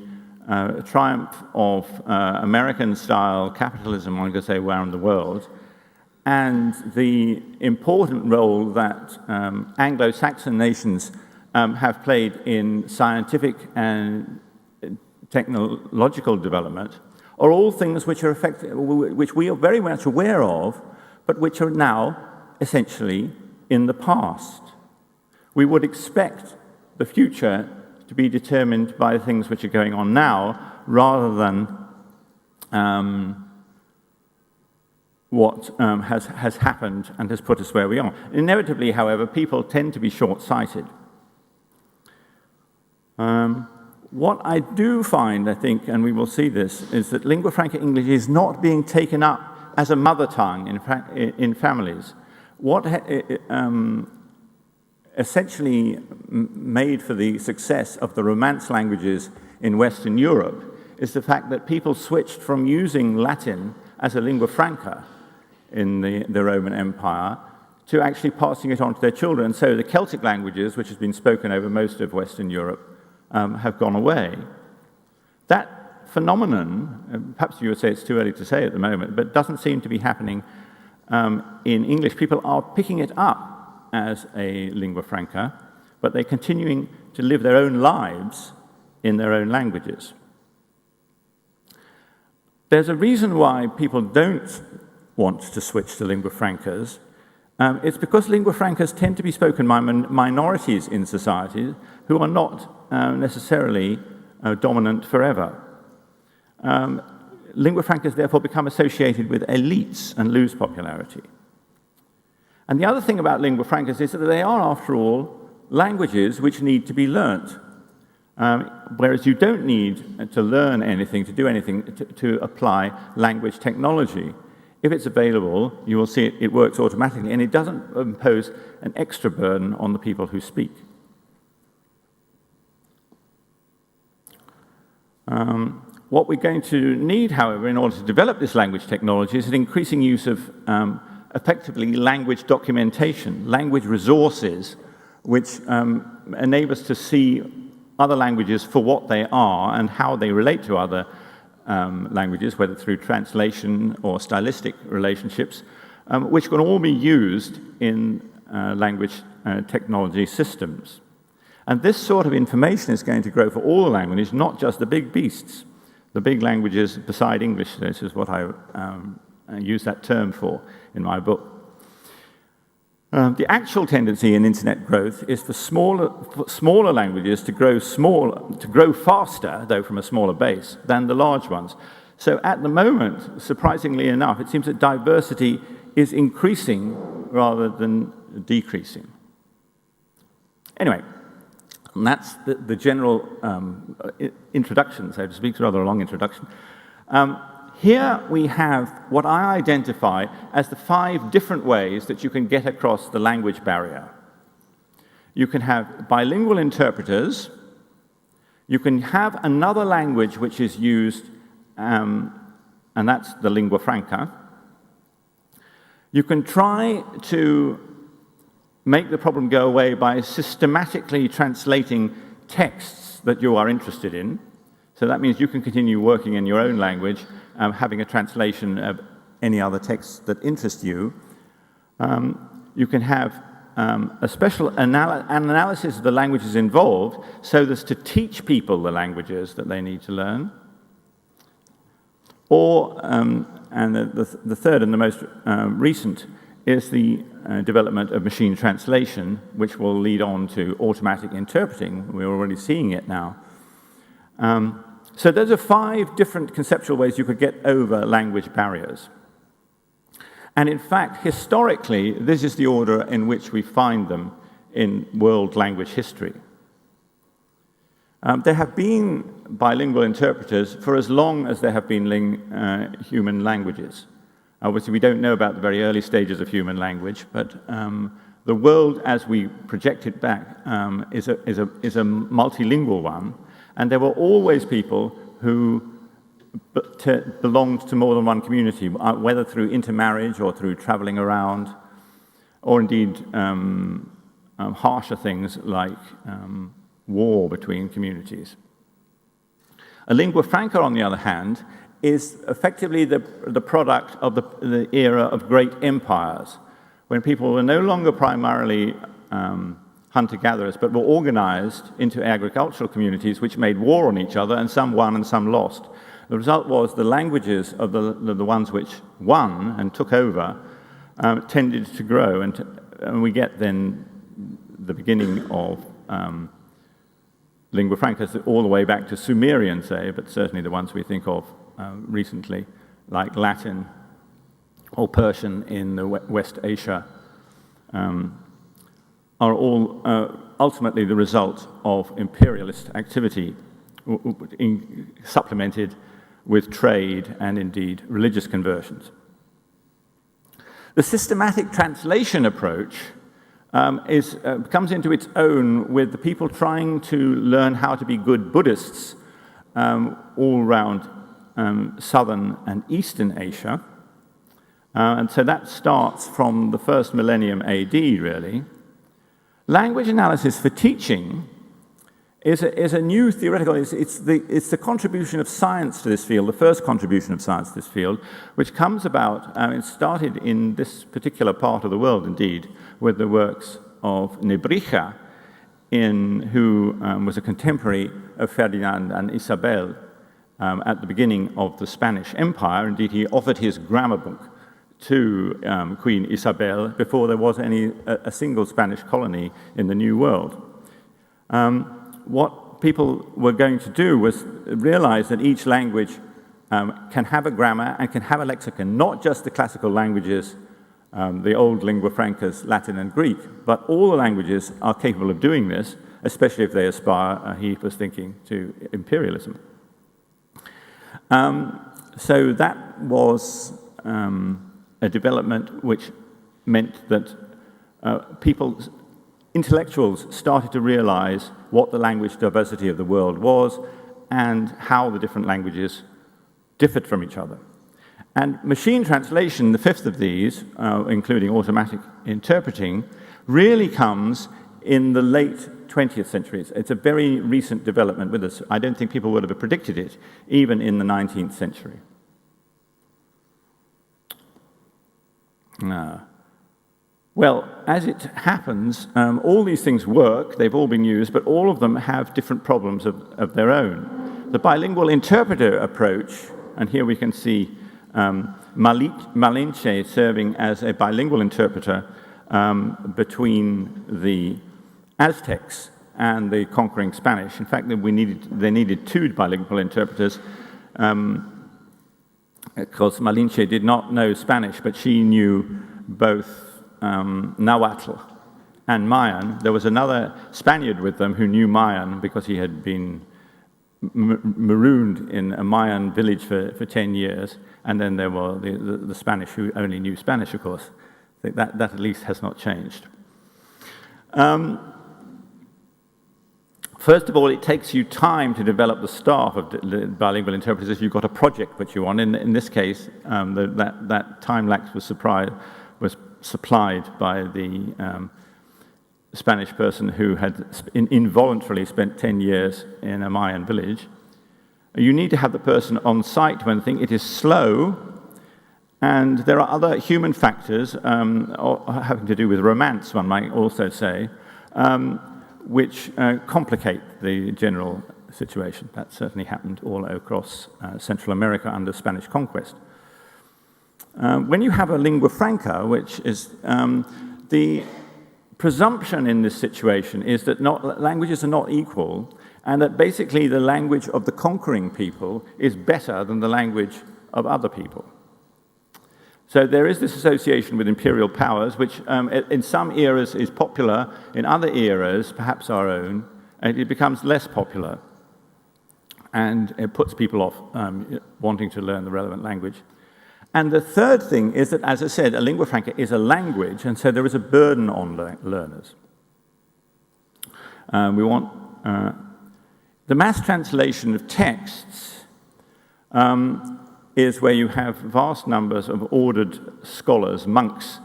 triumph of American-style capitalism, I'm going to say, around the world, and the important role that Anglo-Saxon nations have played in scientific and technological development, are all things which are which we are very much aware of, but which are now essentially in the past. We would expect the future to be determined by the things which are going on now, rather than what has happened and has put us where we are. Inevitably, however, people tend to be short-sighted. What I do find, I think, and we will see this, is that lingua franca English is not being taken up as a mother tongue in families. What essentially made for the success of the Romance languages in Western Europe is the fact that people switched from using Latin as a lingua franca in the Roman Empire to actually passing it on to their children. So the Celtic languages, which has been spoken over most of Western Europe, have gone away. That phenomenon, perhaps you would say it's too early to say at the moment, but doesn't seem to be happening in English. People are picking it up as a lingua franca, but they're continuing to live their own lives in their own languages. There's a reason why people don't want to switch to lingua francas. It's because lingua francas tend to be spoken by minorities in society who are not necessarily dominant forever. Lingua francas therefore become associated with elites and lose popularity. And the other thing about lingua francas is that they are, after all, languages which need to be learnt. Whereas you don't need to learn anything, to do anything, to apply language technology. If it's available, you will see it works automatically, and it doesn't impose an extra burden on the people who speak. What we're going to need, however, in order to develop this language technology is an increasing use of effectively language documentation, language resources, which enable us to see other languages for what they are and how they relate to other languages, whether through translation or stylistic relationships, which can all be used in language technology systems. And this sort of information is going to grow for all the languages, not just the big beasts, the big languages beside English. This is what I use that term for in my book. The actual tendency in internet growth is for smaller languages to grow faster, though from a smaller base, than the large ones. So at the moment, surprisingly enough, it seems that diversity is increasing rather than decreasing. Anyway, and that's the general introduction, so to speak. It's rather a long introduction. Here we have what I identify as the 5 different ways that you can get across the language barrier. You can have bilingual interpreters. You can have another language which is used, and that's the lingua franca. You can try to make the problem go away by systematically translating texts that you are interested in. So that means you can continue working in your own language, having a translation of any other text that interests you. You can have a special analysis of the languages involved so as to teach people the languages that they need to learn. Or, and the third and the most recent is the development of machine translation, which will lead on to automatic interpreting. We're already seeing it now. So those are 5 different conceptual ways you could get over language barriers. And in fact, historically, this is the order in which we find them in world language history. There have been bilingual interpreters for as long as there have been human languages. Obviously, we don't know about the very early stages of human language, but the world, as we project it back, is a multilingual one. And there were always people who belonged to more than one community, whether through intermarriage or through traveling around, or indeed harsher things like war between communities. A lingua franca, on the other hand, is effectively the product of the era of great empires, when people were no longer primarily hunter-gatherers, but were organized into agricultural communities which made war on each other, and some won and some lost. The result was the languages of the ones which won and took over tended to grow, and we get then the beginning of lingua francas all the way back to Sumerian, say, but certainly the ones we think of recently, like Latin or Persian in the West Asia, are all ultimately the result of imperialist activity, supplemented with trade and indeed religious conversions. The systematic translation approach comes into its own with the people trying to learn how to be good Buddhists all around southern and eastern Asia. And so that starts from the first millennium AD, really. Language analysis for teaching is a new theoretical, it's the contribution of science to this field, the first contribution of science to this field, which comes about, it started in this particular part of the world, indeed, with the works of Nebrija, who was a contemporary of Ferdinand and Isabel at the beginning of the Spanish Empire. Indeed, he offered his grammar book to Queen Isabel before there was a single Spanish colony in the New World. What people were going to do was realize that each language can have a grammar and can have a lexicon, not just the classical languages, the old lingua francas, Latin and Greek, but all the languages are capable of doing this, especially if they aspire, he was thinking, to imperialism. So that was a development which meant that intellectuals started to realize what the language diversity of the world was and how the different languages differed from each other. And machine translation, the fifth of these, including automatic interpreting, really comes in the late 20th century. It's a very recent development with us. I don't think people would have predicted it, even in the 19th century. Well, as it happens, all these things work, they've all been used, but all of them have different problems of their own. The bilingual interpreter approach, and here we can see Malinche serving as a bilingual interpreter between the Aztecs and the conquering Spanish. In fact, they needed two bilingual interpreters because Malinche did not know Spanish, but she knew both Nahuatl and Mayan. There was another Spaniard with them who knew Mayan because he had been marooned in a Mayan village for 10 years, and then there were the Spanish who only knew Spanish, of course. I think that at least has not changed. First of all, it takes you time to develop the staff of bilingual interpreters if you've got a project which you want. In this case, that time lapse was supplied by the Spanish person who had involuntarily spent 10 years in a Mayan village. You need to have the person on site when it is slow, and there are other human factors having to do with romance, one might also say, which complicate the general situation. That certainly happened all across Central America under Spanish conquest. When you have a lingua franca, which is the presumption in this situation is that languages are not equal, and that basically the language of the conquering people is better than the language of other people. So there is this association with imperial powers, which in some eras is popular, in other eras, perhaps our own, and it becomes less popular, and it puts people off wanting to learn the relevant language. And the third thing is that, as I said, a lingua franca is a language, and so there is a burden on learners. We want the mass translation of texts is where you have vast numbers of ordered scholars, monks,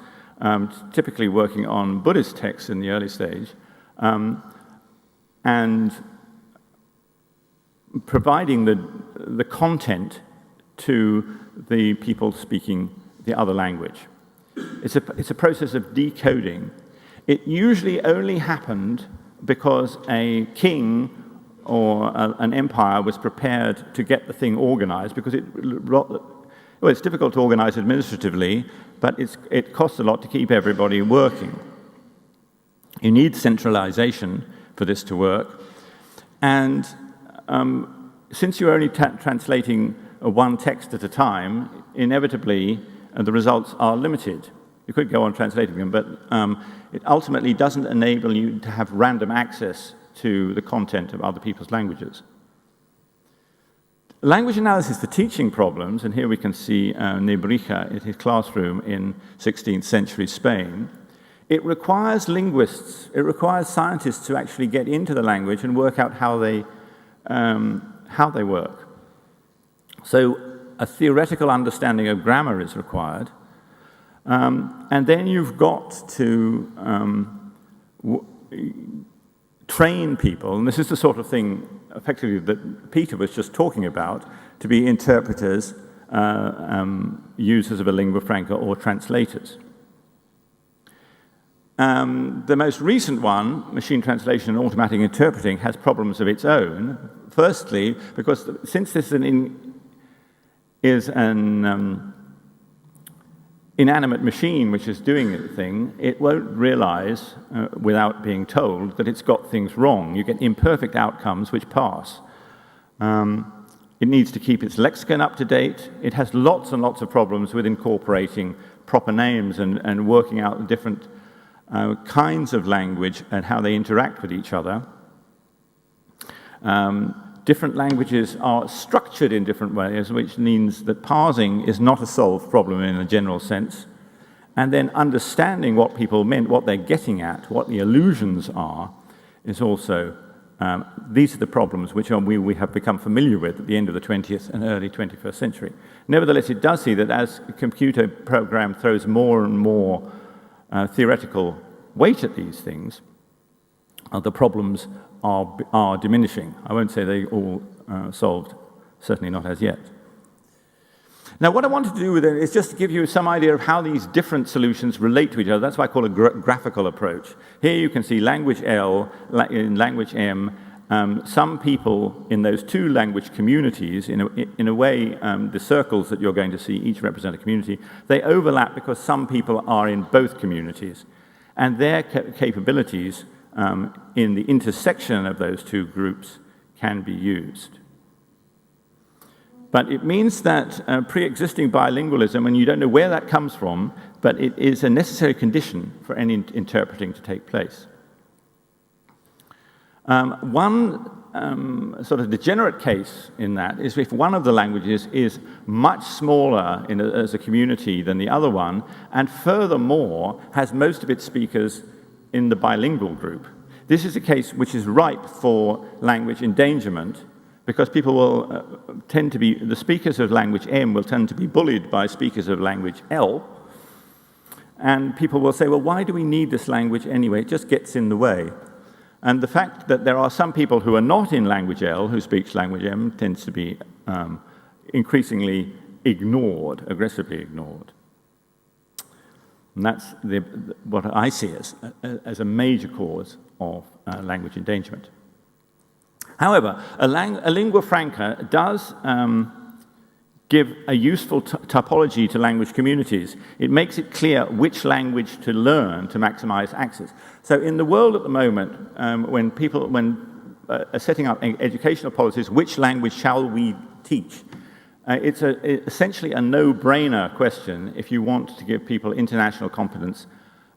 typically working on Buddhist texts in the early stage, and providing the content to the people speaking the other language. It's a process of decoding. It usually only happened because a king or an empire was prepared to get the thing organized, because it's difficult to organize administratively, but it costs a lot to keep everybody working. You need centralization for this to work. And since you're only translating one text at a time, inevitably the results are limited. You could go on translating them, but it ultimately doesn't enable you to have random access to the content of other people's languages. Language analysis for teaching problems, and here we can see Nebrija in his classroom in 16th century Spain. It requires linguists, it requires scientists to actually get into the language and work out how they work. So a theoretical understanding of grammar is required. And then you've got to train people, and this is the sort of thing effectively that Peter was just talking about, to be interpreters, users of a lingua franca, or translators. The most recent one, machine translation and automatic interpreting, has problems of its own. Firstly, because since this is an inanimate machine which is doing the thing, it won't realize, without being told, that it's got things wrong. You get imperfect outcomes which pass. It needs to keep its lexicon up to date. It has lots and lots of problems with incorporating proper names and working out the different kinds of language and how they interact with each other. Different languages are structured in different ways, which means that parsing is not a solved problem in a general sense. And then understanding what people meant, what they're getting at, what the allusions are, is also, these are the problems which we have become familiar with at the end of the 20th and early 21st century. Nevertheless, it does see that as a computer program throws more and more theoretical weight at these things, the problems are diminishing. I won't say they all solved, certainly not as yet. Now, what I wanted to do with it is just to give you some idea of how these different solutions relate to each other. That's why I call it a graphical approach. Here you can see language L, language M, some people in those two language communities, in a way, the circles that you're going to see each represent a community, they overlap because some people are in both communities. And their capabilities in the intersection of those two groups can be used. But it means that pre-existing bilingualism, and you don't know where that comes from, but it is a necessary condition for any interpreting to take place. One sort of degenerate case in that is if one of the languages is much smaller as a community than the other one, and furthermore has most of its speakers in the bilingual group. This is a case which is ripe for language endangerment, because people will tend to be, the speakers of language M will tend to be bullied by speakers of language L, and people will say, well, why do we need this language anyway? It just gets in the way. And the fact that there are some people who are not in language L, who speak language M, tends to be increasingly ignored, aggressively ignored. And that's what I see as a major cause of language endangerment. However, a lingua franca does give a useful typology to language communities. It makes it clear which language to learn to maximize access. So in the world at the moment, when people are setting up educational policies, which language shall we teach? It's essentially a no-brainer question. If you want to give people international competence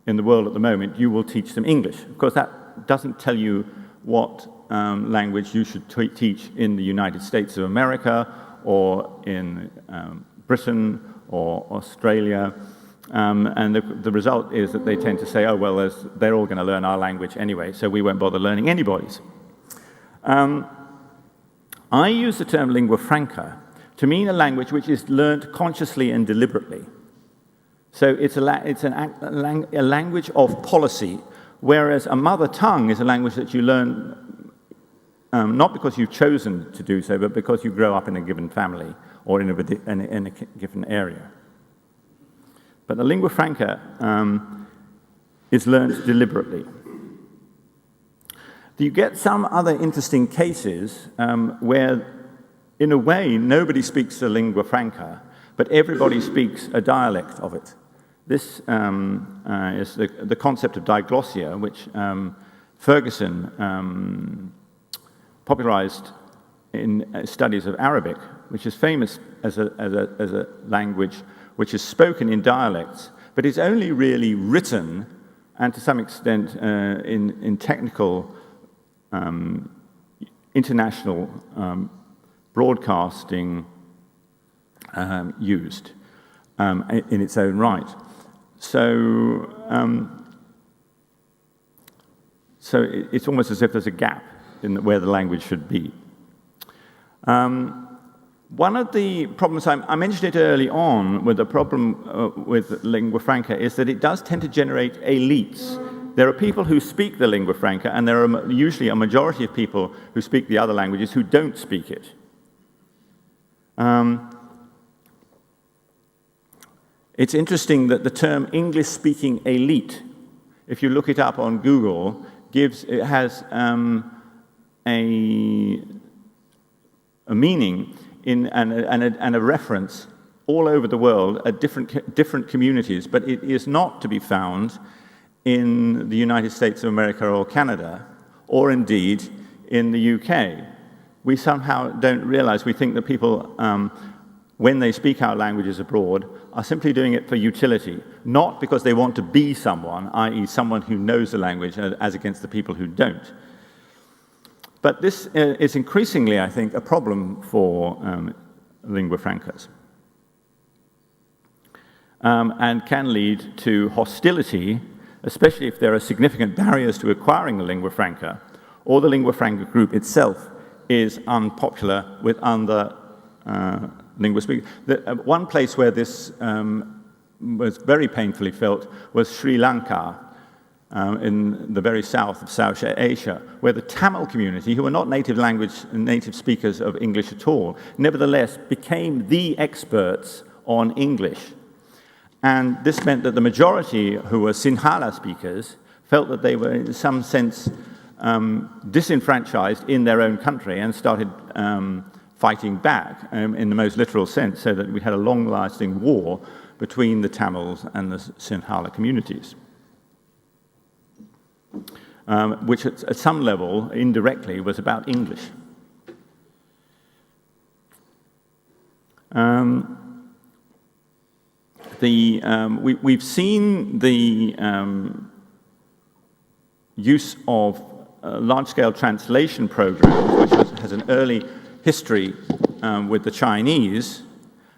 in the world at the moment, you will teach them English. Of course, that doesn't tell you what language you should teach in the United States of America, or in Britain, or Australia. And the result is that they tend to say, oh, well, they're all going to learn our language anyway, so we won't bother learning anybody's. I use the term lingua franca to mean a language which is learned consciously and deliberately. So it's a language of policy, whereas a mother tongue is a language that you learn not because you've chosen to do so, but because you grow up in a given family or in a given area. But the lingua franca is learned deliberately. You get some other interesting cases where, in a way, nobody speaks the lingua franca, but everybody speaks a dialect of it. This is the concept of diglossia, which Ferguson popularized in studies of Arabic, which is famous as a language which is spoken in dialects, but is only really written, and to some extent in technical international broadcasting used in its own right. So it's almost as if there's a gap in where the language should be. One of the problems, I mentioned it early on, with the problem with lingua franca is that it does tend to generate elites. There are people who speak the lingua franca, and there are usually a majority of people who speak the other languages who don't speak it. It's interesting that the term English-speaking elite, if you look it up on Google, it has a meaning and a reference all over the world at different communities, but it is not to be found in the United States of America or Canada, or indeed in the UK. We somehow don't realize, we think that people, when they speak our languages abroad, are simply doing it for utility, not because they want to be someone, i.e. someone who knows the language, as against the people who don't. But this is increasingly, I think, a problem for lingua francas, and can lead to hostility, especially if there are significant barriers to acquiring the lingua franca, or the lingua franca group itself is unpopular with other lingua speakers. One place where this was very painfully felt was Sri Lanka, in the very south of South Asia, where the Tamil community, who are not native speakers of English at all, nevertheless became the experts on English. And this meant that the majority, who were Sinhala speakers, felt that they were in some sense disenfranchised in their own country and started fighting back in the most literal sense, so that we had a long-lasting war between the Tamils and the Sinhala communities, which at some level, indirectly, was about English. We've seen the use of large-scale translation programs, which has an early history with the Chinese.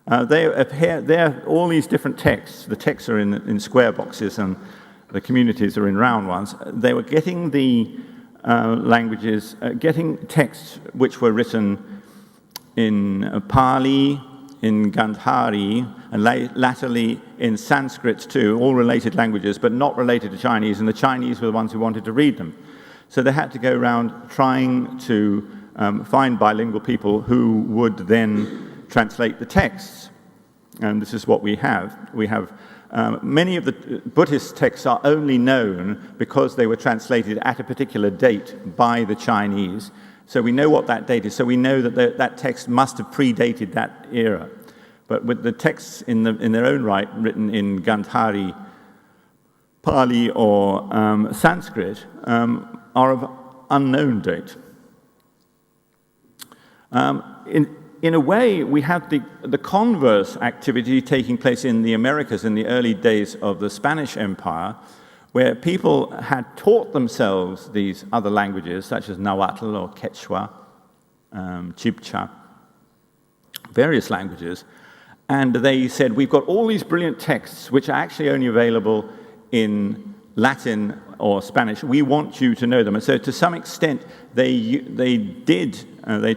There are all these different texts. The texts are in square boxes and the communities are in round ones. They were getting the languages, getting texts which were written in Pali, in Gandhari, and latterly in Sanskrit too, all related languages, but not related to Chinese, and the Chinese were the ones who wanted to read them. So they had to go around trying to find bilingual people who would then translate the texts. And this is what we have. We have many of the Buddhist texts are only known because they were translated at a particular date by the Chinese. So we know what that date is. So we know that that text must have predated that era. But with the texts in their own right, written in Gandhari, Pali, or Sanskrit, are of unknown date. In a way, we have the converse activity taking place in the Americas in the early days of the Spanish Empire, where people had taught themselves these other languages, such as Nahuatl or Quechua, Chibcha, various languages, and they said, we've got all these brilliant texts which are actually only available in Latin or Spanish. We want you to know them. And so to some extent, they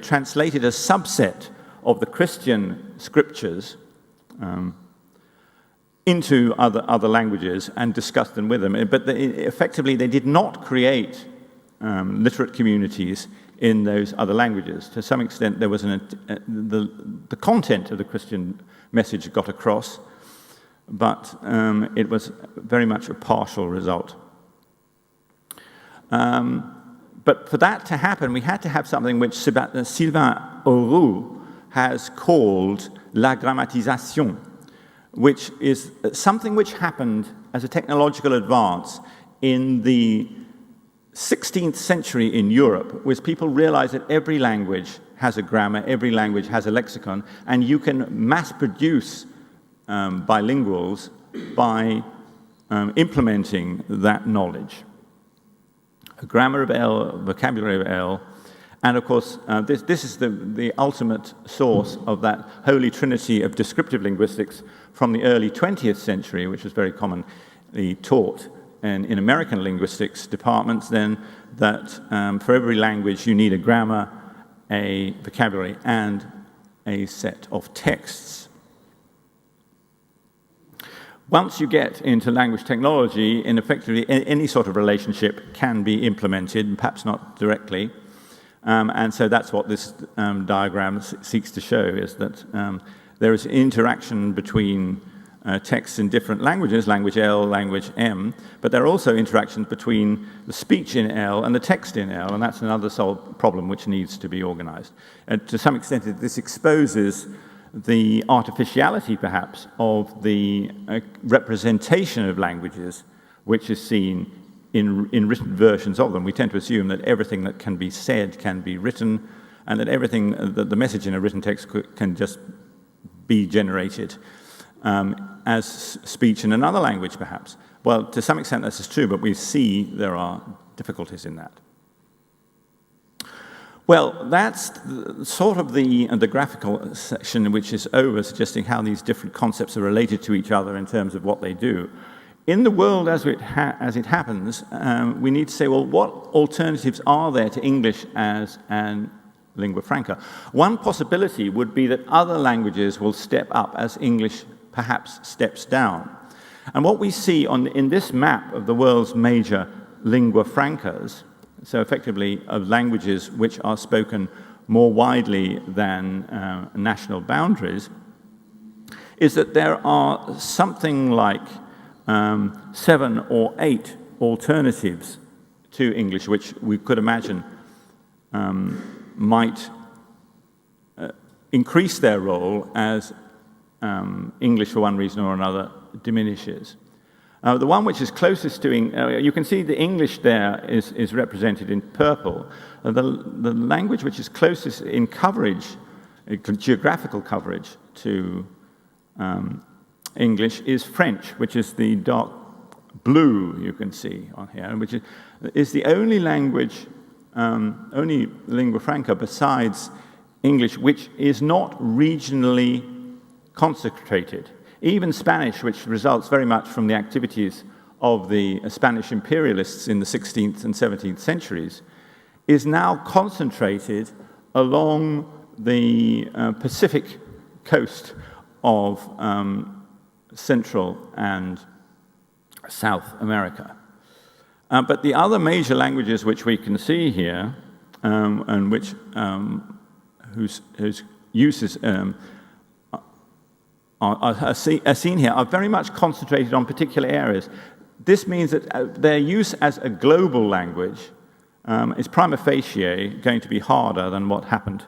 translated a subset of the Christian scriptures into other languages and discussed them with them. But effectively, they did not create literate communities in those other languages. To some extent, there was the content of the Christian message got across, but it was very much a partial result. But for that to happen, we had to have something which Sylvain Auroux has called la grammatisation, which is something which happened as a technological advance in the 16th century in Europe, was people realized that every language has a grammar, every language has a lexicon, and you can mass produce bilinguals by implementing that knowledge. A grammar of L, vocabulary of L, and of course, this is the ultimate source of that holy trinity of descriptive linguistics from the early 20th century, which was very commonly taught in American linguistics departments then, that for every language you need a grammar, a vocabulary, and a set of texts. Once you get into language technology, in effectively any sort of relationship can be implemented, perhaps not directly. And so that's what this diagram seeks to show, is that there is interaction between texts in different languages, language L, language M, but there are also interactions between the speech in L and the text in L, and that's another solved problem which needs to be organized. And to some extent, this exposes the artificiality, perhaps, of the representation of languages, which is seen in written versions of them. We tend to assume that everything that can be said can be written, and that everything, that the message in a written text can just be generated as speech in another language, perhaps. Well, to some extent this is true, but we see there are difficulties in that. Well, that's sort of the graphical section, which is over, suggesting how these different concepts are related to each other in terms of what they do. In the world as it happens, we need to say, well, what alternatives are there to English as an lingua franca? One possibility would be that other languages will step up as English perhaps steps down. And what we see in this map of the world's major lingua francas, so effectively of languages which are spoken more widely than national boundaries, is that there are something like 7 or 8 alternatives to English, which we could imagine might increase their role as English, for one reason or another, diminishes. The one which is closest to, you can see the English there is represented in purple. The language which is closest in coverage, geographical coverage to English is French, which is the dark blue you can see on here, which is the only language, only lingua franca besides English, which is not regionally concentrated. Even Spanish, which results very much from the activities of the Spanish imperialists in the 16th and 17th centuries, is now concentrated along the Pacific coast of Central and South America. But the other major languages which we can see here, and which whose uses are seen here, are very much concentrated on particular areas. This means that their use as a global language is prima facie going to be harder than what happened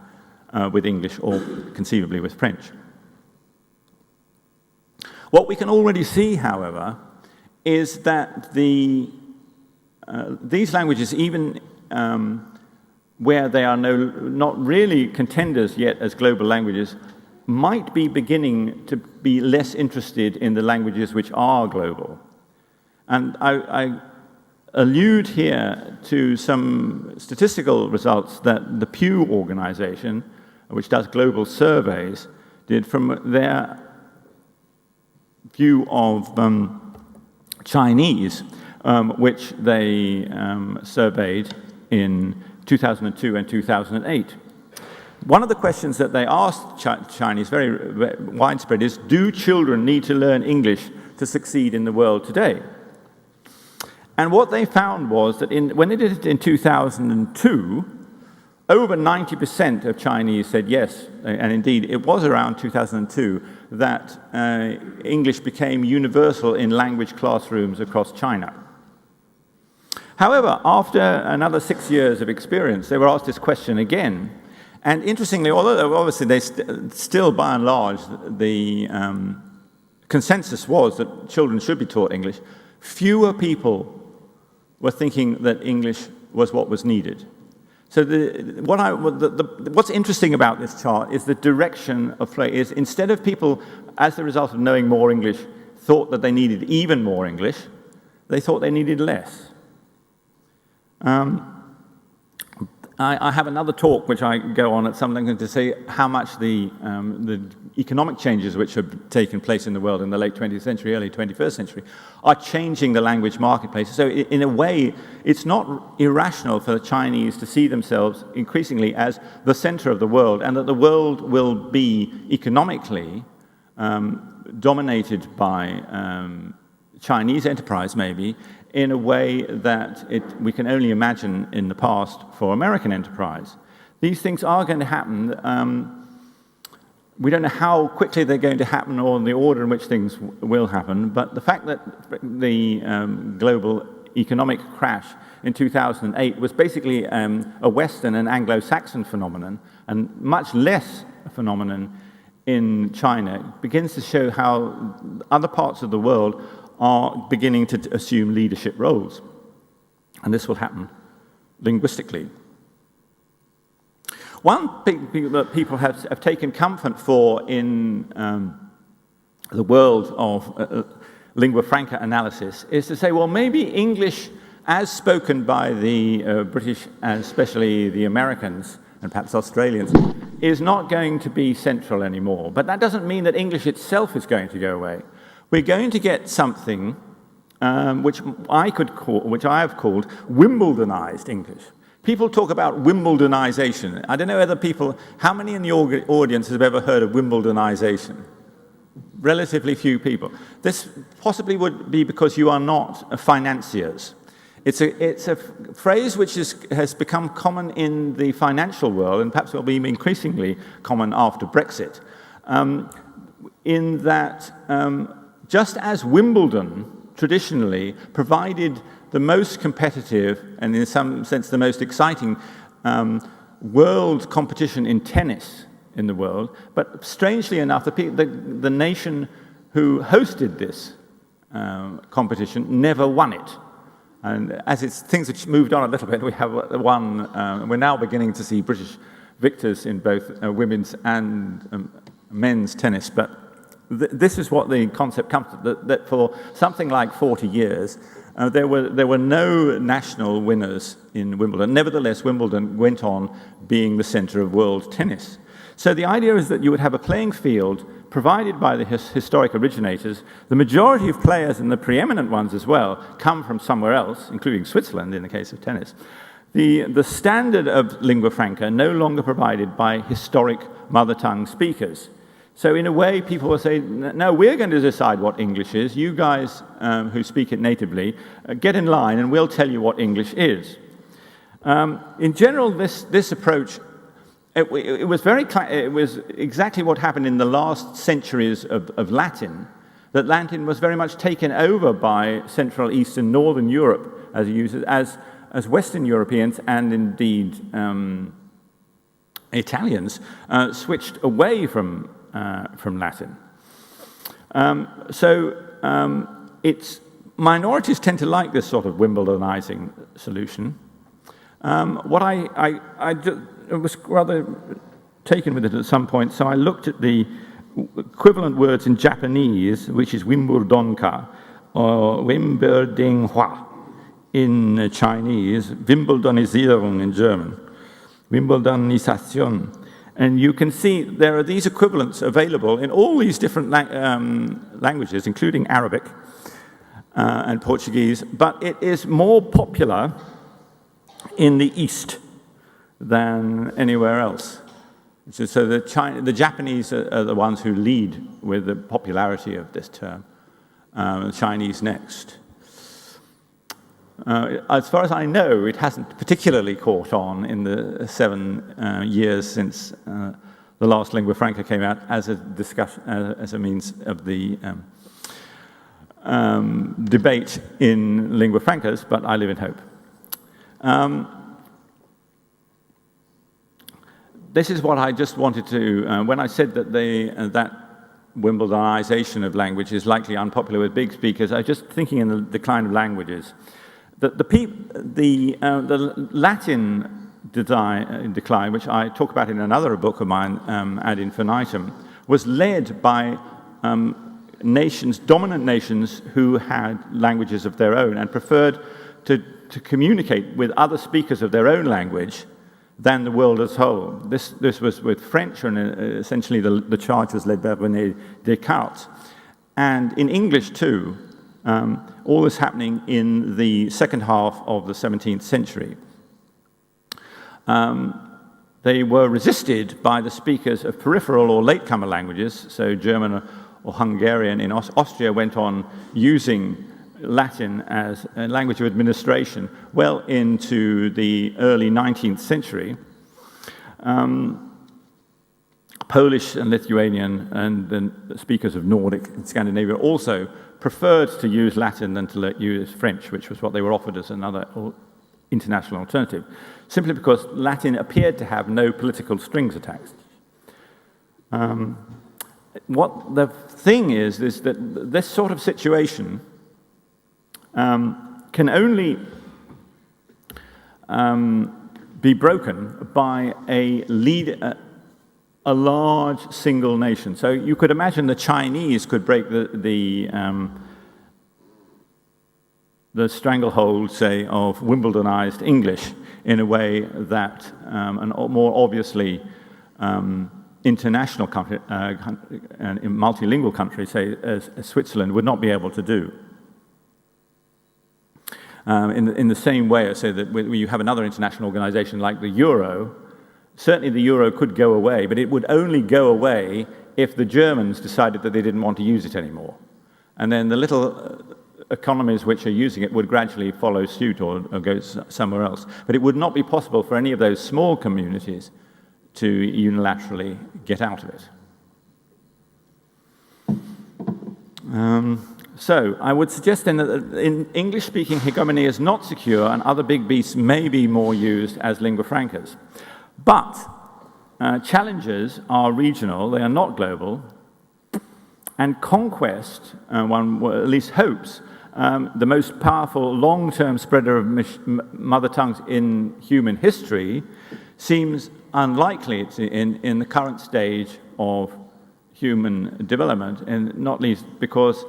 with English or conceivably with French. What we can already see, however, is that these languages, even where they are not really contenders yet as global languages, might be beginning to be less interested in the languages which are global. And I allude here to some statistical results that the Pew organization, which does global surveys, did from their view of Chinese, which they surveyed in 2002 and 2008. One of the questions that they asked Chinese, very widespread, is, do children need to learn English to succeed in the world today? And what they found was that when they did it in 2002, over 90% of Chinese said yes, and indeed it was around 2002 that English became universal in language classrooms across China. However, after another 6 years of experience, they were asked this question again. And interestingly, although obviously they still, by and large, the consensus was that children should be taught English, fewer people were thinking that English was what was needed. So what's interesting about this chart is the direction of play. Is instead of people, as a result of knowing more English, thought that they needed even more English, they thought they needed less. I have another talk which I go on at some length to say how much the economic changes which have taken place in the world in the late 20th century, early 21st century, are changing the language marketplace. So in a way, it's not irrational for the Chinese to see themselves increasingly as the center of the world, and that the world will be economically dominated by Chinese enterprise, maybe, in a way that we can only imagine in the past for American enterprise. These things are going to happen. We don't know how quickly they're going to happen or in the order in which things will happen, but the fact that the global economic crash in 2008 was basically a Western and Anglo-Saxon phenomenon, and much less a phenomenon in China, begins to show how other parts of the world are beginning to assume leadership roles. And this will happen linguistically. One thing that people have taken comfort for in the world of lingua franca analysis is to say, well, maybe English as spoken by the British, and especially the Americans, and perhaps Australians, is not going to be central anymore. But that doesn't mean that English itself is going to go away. We're going to get something which I have called Wimbledonized English. People talk about Wimbledonization. I don't know how many in the audience have ever heard of Wimbledonization? Relatively few people. This possibly would be because you are not financiers. It's a phrase which has become common in the financial world, and perhaps will be increasingly common after Brexit, in that just as Wimbledon traditionally provided the most competitive and in some sense the most exciting world competition in tennis in the world. But strangely enough, the nation who hosted this competition never won it. And as things have moved on a little bit, we have we're now beginning to see British victors in both women's and men's tennis. But this is what the concept comes to, that for something like 40 years, there were no national winners in Wimbledon. Nevertheless, Wimbledon went on being the center of world tennis. So the idea is that you would have a playing field provided by the historic originators. The majority of players, and the preeminent ones as well, come from somewhere else, including Switzerland in the case of tennis. The standard of lingua franca no longer provided by historic mother tongue speakers. So in a way, people will say, no, we're going to decide what English is. You guys who speak it natively, get in line and we'll tell you what English is. In general, this approach, it was exactly what happened in the last centuries of Latin, that Latin was very much taken over by Central, Eastern, Northern Europe as Western Europeans and indeed Italians switched away from Latin. Minorities tend to like this sort of Wimbledonizing solution. What I was rather taken with it at some point, so I looked at the equivalent words in Japanese, which is Wimbledonka, or Wimbledonghua in Chinese, Wimbledonisierung in German, Wimbledonisation. And you can see there are these equivalents available in all these different languages, including Arabic and Portuguese, but it is more popular in the East than anywhere else. So the Japanese are the ones who lead with the popularity of this term, the Chinese next. As far as I know, it hasn't particularly caught on in the 7 years since the last lingua franca came out as a discussion, as a means of the debate in lingua francas, but I live in hope. This is what I just wanted to, when I said that that Wimbledonization of language is likely unpopular with big speakers, I was just thinking in the decline of languages. The Latin decline, which I talk about in another book of mine, Ad Infinitum, was led by dominant nations who had languages of their own and preferred to communicate with other speakers of their own language than the world as a whole. This was with French, and essentially the charge was led by René Descartes. And in English too, all this happening in the second half of the 17th century. They were resisted by the speakers of peripheral or latecomer languages, so German or Hungarian in Austria went on using Latin as a language of administration well into the early 19th century. Polish and Lithuanian and the speakers of Nordic and Scandinavia also preferred to use Latin than to use French, which was what they were offered as another international alternative, simply because Latin appeared to have no political strings attached. What the thing is that this sort of situation can only be broken by a large single nation. So you could imagine the Chinese could break the stranglehold, say, of Wimbledonized English in a way that a more obviously international country, multilingual country, say, as Switzerland, would not be able to do. In the same way, I say that when you have another international organization like the Euro, certainly the Euro could go away, but it would only go away if the Germans decided that they didn't want to use it anymore. And then the little economies which are using it would gradually follow suit or go somewhere else. But it would not be possible for any of those small communities to unilaterally get out of it. So I would suggest then that in English-speaking hegemony is not secure and other big beasts may be more used as lingua francas. But challenges are regional, they are not global, and conquest, one at least hopes, the most powerful long-term spreader of mother tongues in human history, seems unlikely in the current stage of human development, and not least because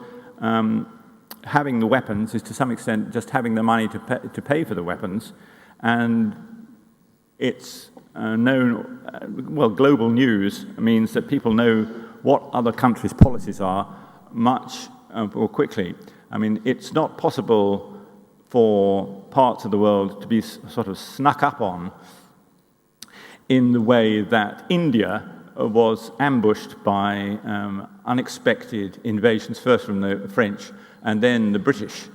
having the weapons is to some extent just having the money to pay for the weapons, and it's known, well, global news means that people know what other countries' policies are much more quickly. I mean, it's not possible for parts of the world to be sort of snuck up on in the way that India was ambushed by unexpected invasions, first from the French and then the British,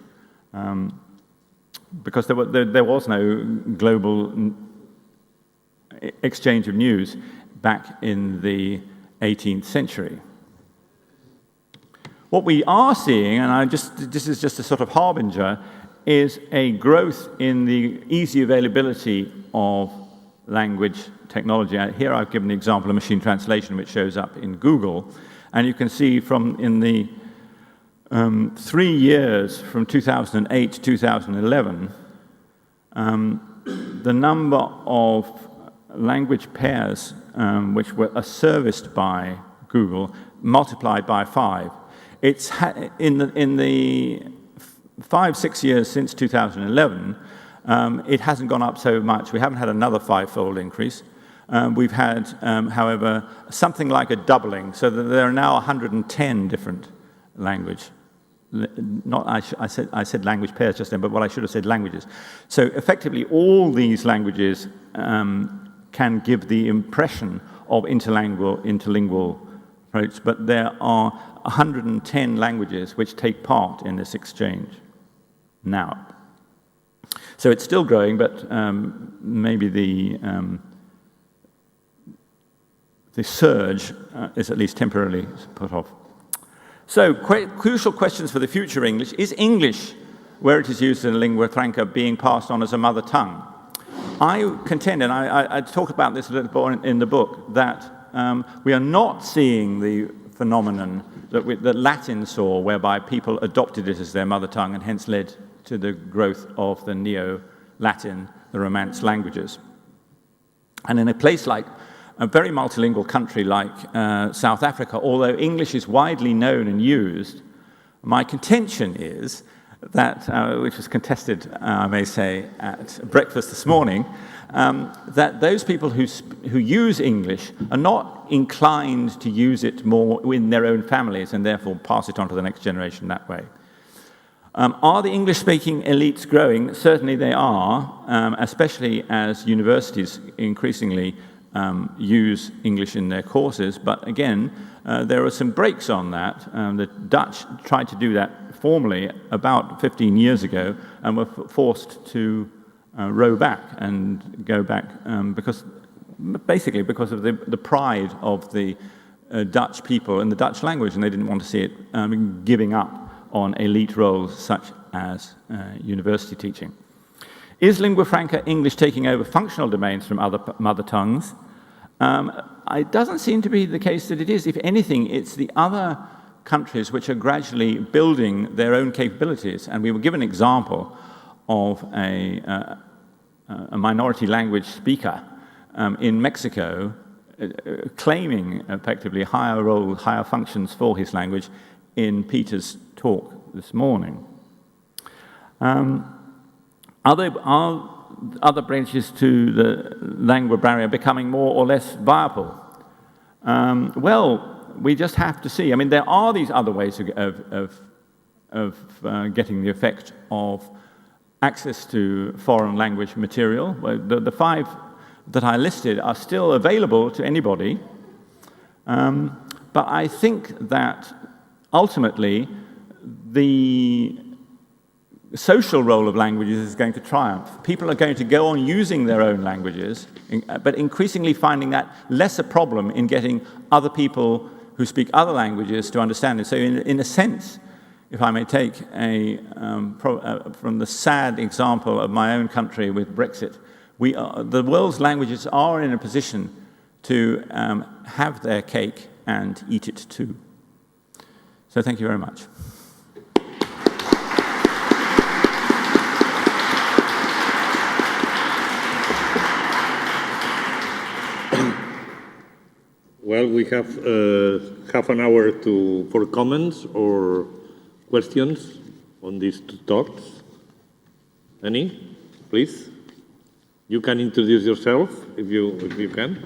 because there was no global exchange of news back in the 18th century. What we are seeing, and this is just a sort of harbinger, is a growth in the easy availability of language technology. Here I've given the example of machine translation, which shows up in Google, and you can see from in the 3 years from 2008 to 2011, the number of language pairs which are serviced by Google multiplied by 5. It's in the 5-6 years since 2011, it hasn't gone up so much. We haven't had another 5-fold increase. We've had, however, something like a doubling, so that there are now 110 different language. I said language pairs just then, but what I should have said languages. So effectively, all these languages can give the impression of interlingual approach, but there are 110 languages which take part in this exchange now. So it's still growing, but maybe the surge is at least temporarily put off. So, crucial questions for the future English. Is English, where it is used in lingua franca, being passed on as a mother tongue? I contend, and I talk about this a little bit in the book, that we are not seeing the phenomenon that Latin saw, whereby people adopted it as their mother tongue and hence led to the growth of the Neo-Latin, the Romance languages. And in a place like a very multilingual country like South Africa, although English is widely known and used, my contention is that, which was contested, I may say, at breakfast this morning, that those people who use English are not inclined to use it more in their own families and therefore pass it on to the next generation that way. Are the English-speaking elites growing? Certainly they are, especially as universities increasingly use English in their courses. But again, there are some breaks on that. The Dutch tried to do that formally about 15 years ago and were forced to row back and go back basically because of the pride of the Dutch people in the Dutch language, and they didn't want to see it giving up on elite roles such as university teaching. Is lingua franca English taking over functional domains from other mother tongues? It doesn't seem to be the case that it is. If anything, it's the other countries which are gradually building their own capabilities. And we will give an example of a minority language speaker in Mexico claiming effectively higher roles, higher functions for his language in Peter's talk this morning. Other branches to the language barrier becoming more or less viable? Well, we just have to see. I mean, there are these other ways of getting the effect of access to foreign language material. The 5 that I listed are still available to anybody, but I think that ultimately the social role of languages is going to triumph. People are going to go on using their own languages, but increasingly finding that less a problem in getting other people who speak other languages to understand it. So in a sense, if I may take from the sad example of my own country with Brexit, the world's languages are in a position to have their cake and eat it too. So thank you very much. Well, we have half an hour for comments or questions on these two talks. Any? Please. You can introduce yourself if you can.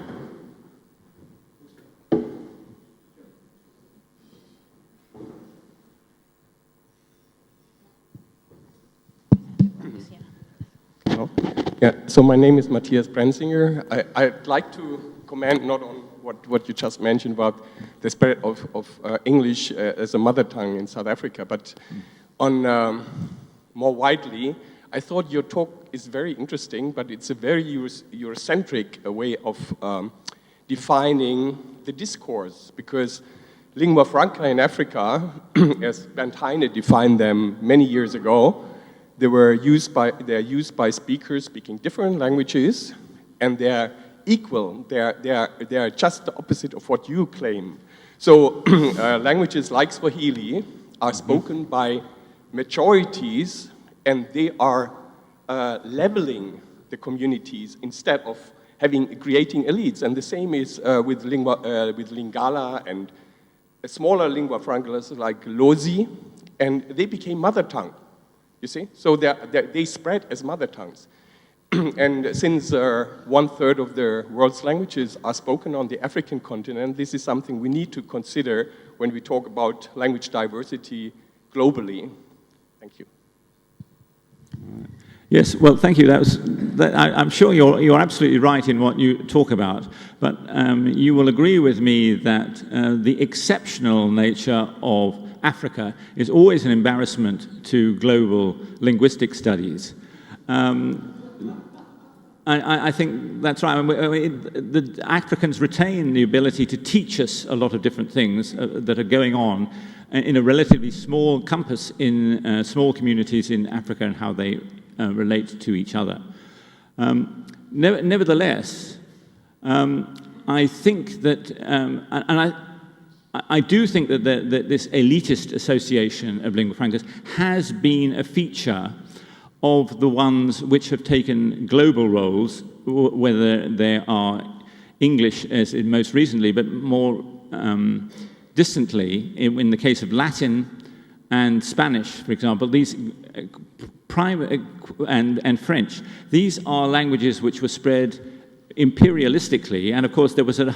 Yeah, so my name is Matthias Brenzinger. I'd like to comment not on what you just mentioned about the spread of English as a mother tongue in South Africa, but on more widely, I thought your talk is very interesting, but it's a very Eurocentric way of defining the discourse, because lingua franca in Africa, as Bernd Heine defined them many years ago, they're used by speakers speaking different languages, and they're equal. They're just the opposite of what you claim. So languages like Swahili are spoken by majorities, and they are leveling the communities instead of creating elites. And the same is with Lingala and smaller lingua francas like Lozi, and they became mother tongue. You see? So they spread as mother tongues. And since 1/3 of the world's languages are spoken on the African continent, this is something we need to consider when we talk about language diversity globally. Thank you. Yes, well, thank you. I'm sure you're absolutely right in what you talk about, but you will agree with me that the exceptional nature of Africa is always an embarrassment to global linguistic studies. I think that's right. The Africans retain the ability to teach us a lot of different things that are going on in a relatively small compass in small communities in Africa and how they relate to each other. Nevertheless, I think that, I do think that this elitist association of lingua francas has been a feature of the ones which have taken global roles, whether they are English as in most recently, but more distantly, in the case of Latin and Spanish, for example, these and French, these are languages which were spread imperialistically, and of course there was a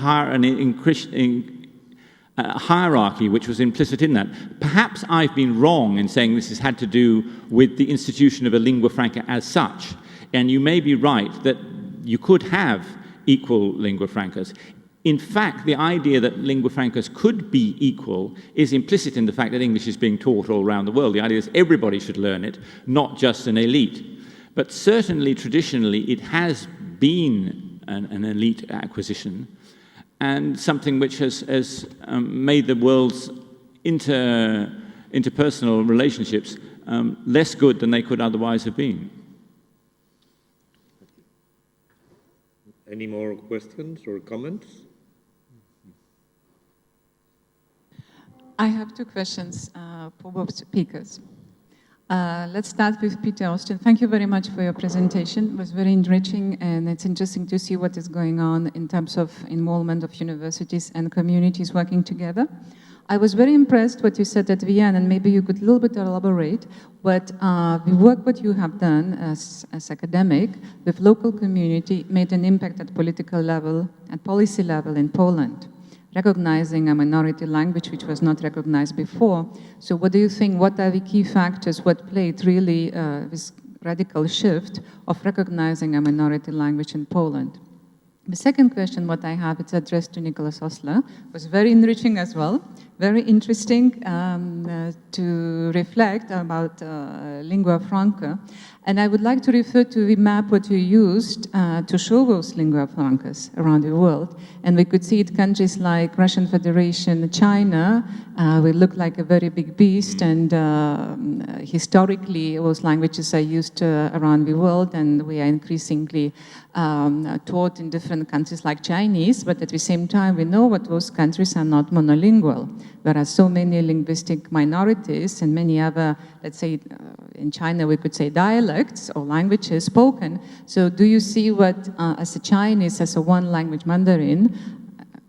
hierarchy which was implicit in that. Perhaps I've been wrong in saying this has had to do with the institution of a lingua franca as such, and you may be right that you could have equal lingua francas. In fact, the idea that lingua francas could be equal is implicit in the fact that English is being taught all around the world. The idea is everybody should learn it, not just an elite. But certainly, traditionally, it has been an elite acquisition, and something which has made the world's interpersonal relationships less good than they could otherwise have been. Any more questions or comments? I have two questions for both speakers. Let's start with Peter Austin. Thank you very much for your presentation. It was very enriching, and it's interesting to see what is going on in terms of involvement of universities and communities working together. I was very impressed what you said at VN, and maybe you could a little bit elaborate what the work what you have done as academic with local community made an impact at political level, at policy level in Poland, recognizing a minority language which was not recognized before. So what do you think, what are the key factors, what played really this radical shift of recognizing a minority language in Poland? The second question, what I have, it's addressed to Nicholas Osler, was very enriching as well, very interesting to reflect about lingua franca. And I would like to refer to the map what you used to show those lingua francas around the world. And we could see it countries like Russian Federation, China, we look like a very big beast, and historically those languages are used around the world, and we are increasingly taught in different countries like Chinese, but at the same time we know that those countries are not monolingual. There are so many linguistic minorities and many other, let's say, in China we could say dialects or languages spoken. So do you see what, as a Chinese, as a one language Mandarin,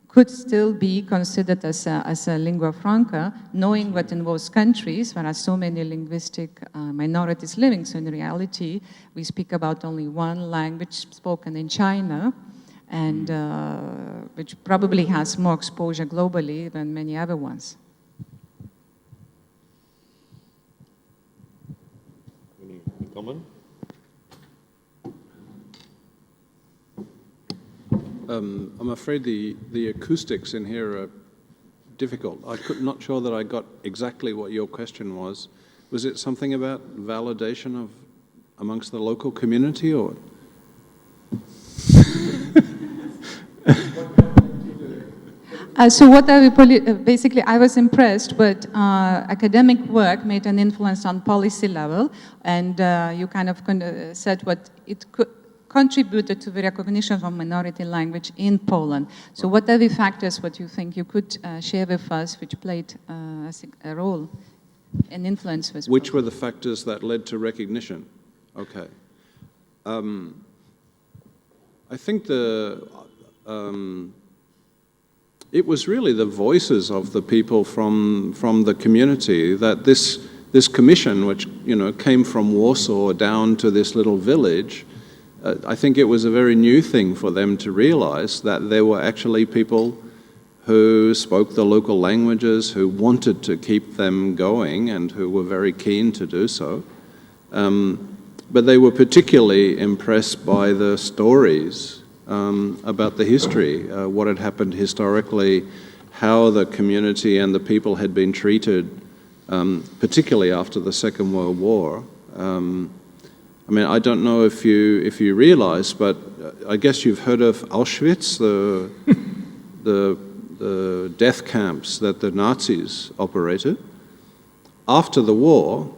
could still be considered as a lingua franca, knowing that in those countries there are so many linguistic minorities living. So in reality, we speak about only one language spoken in China, and which probably has more exposure globally than many other ones. Any comment? I'm afraid the acoustics in here are difficult. I'm not sure that I got exactly what your question was. Was it something about validation of amongst the local community, or? So what are we basically, I was impressed, but academic work made an influence on policy level, and you kind of said what it contributed to the recognition of minority language in Poland. So what are the factors, what you think you could share with us, which played a role and influence with Which were the factors that led to recognition? Okay. I think it was really the voices of the people from the community that this commission, which came from Warsaw down to this little village, I think it was a very new thing for them to realize that there were actually people who spoke the local languages, who wanted to keep them going and who were very keen to do so. But they were particularly impressed by the stories about the history, what had happened historically, how the community and the people had been treated, particularly after the Second World War. I mean, I don't know if you realize, but I guess you've heard of Auschwitz, the death camps that the Nazis operated. After the war,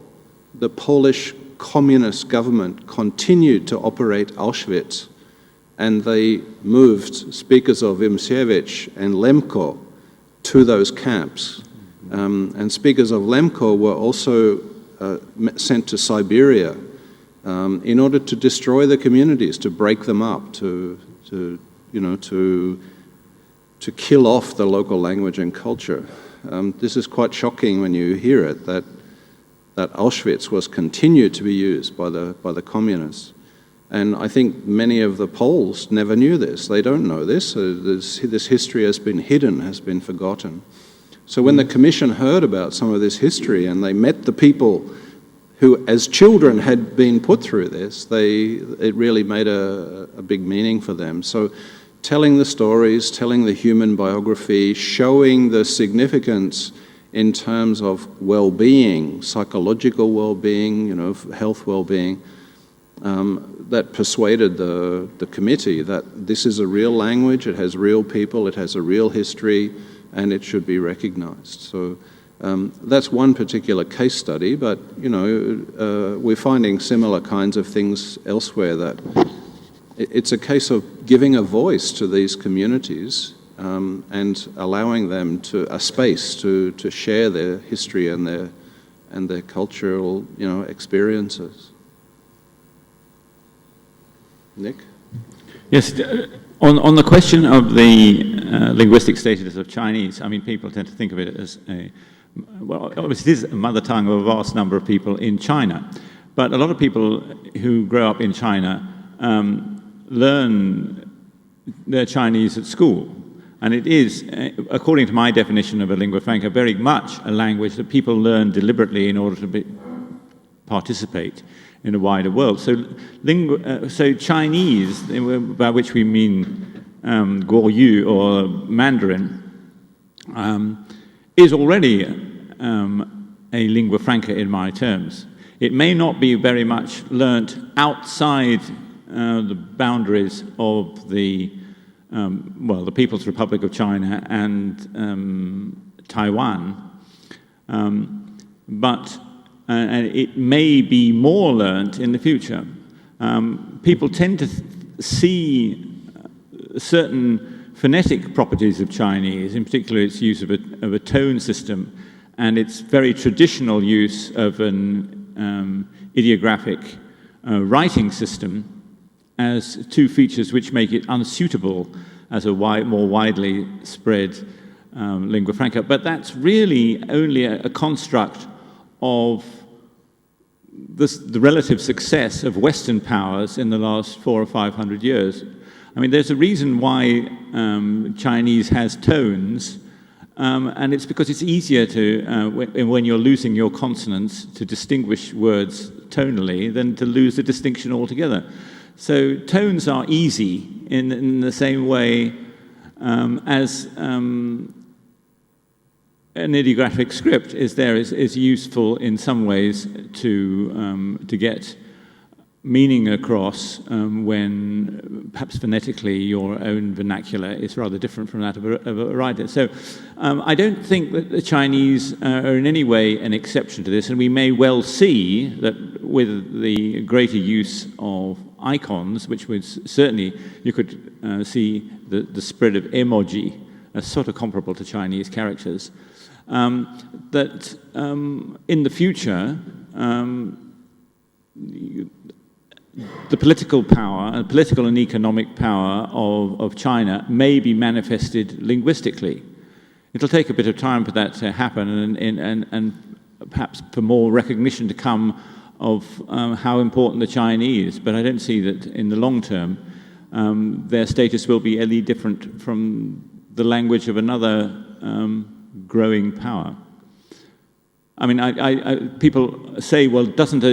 the Polish communist government continued to operate Auschwitz, and they moved speakers of Imsiewicz and Lemko to those camps. And speakers of Lemko were also sent to Siberia in order to destroy the communities, to break them up, to kill off the local language and culture. This is quite shocking when you hear it, that Auschwitz was continued to be used by the communists. And I think many of the Poles never knew this. They don't know this. This history has been hidden, has been forgotten. So when the Commission heard about some of this history and they met the people who, as children, had been put through this, it really made a big meaning for them. So telling the stories, telling the human biography, showing the significance in terms of well-being, psychological well-being, health well-being, that persuaded the committee that this is a real language, it has real people, it has a real history, and it should be recognized. So that's one particular case study, but we're finding similar kinds of things elsewhere, that it's a case of giving a voice to these communities and allowing them a space to share their history and their cultural experiences. Nick? Yes, on the question of the linguistic status of Chinese, I mean, people tend to think of it as well, obviously it is a mother tongue of a vast number of people in China, but a lot of people who grow up in China learn their Chinese at school. And it is, according to my definition of a lingua franca, very much a language that people learn deliberately in order to participate in a wider world. So, so Chinese, by which we mean Goryeo or Mandarin, is already a lingua franca in my terms. It may not be very much learnt outside the boundaries of the People's Republic of China and Taiwan, but it may be more learnt in the future. People tend to see certain phonetic properties of Chinese, in particular its use of a tone system, and its very traditional use of an ideographic writing system as two features which make it unsuitable as a more widely spread lingua franca. But that's really only a construct of the relative success of Western powers in the last 400 or 500 years. I mean, there's a reason why Chinese has tones, and it's because it's easier to, when you're losing your consonants, to distinguish words tonally than to lose the distinction altogether. So tones are easy in the same way as an ideographic script is useful in some ways to get meaning across when perhaps phonetically your own vernacular is rather different from that of a writer. So I don't think that the Chinese are in any way an exception to this, and we may well see that with the greater use of icons, which was certainly, you could see the spread of emoji as sort of comparable to Chinese characters, that in the future, the political power, political and economic power of China may be manifested linguistically. It'll take a bit of time for that to happen, and perhaps for more recognition to come of how important the Chinese, but I don't see that in the long term their status will be any different from the language of another growing power. I mean, people say, well, doesn't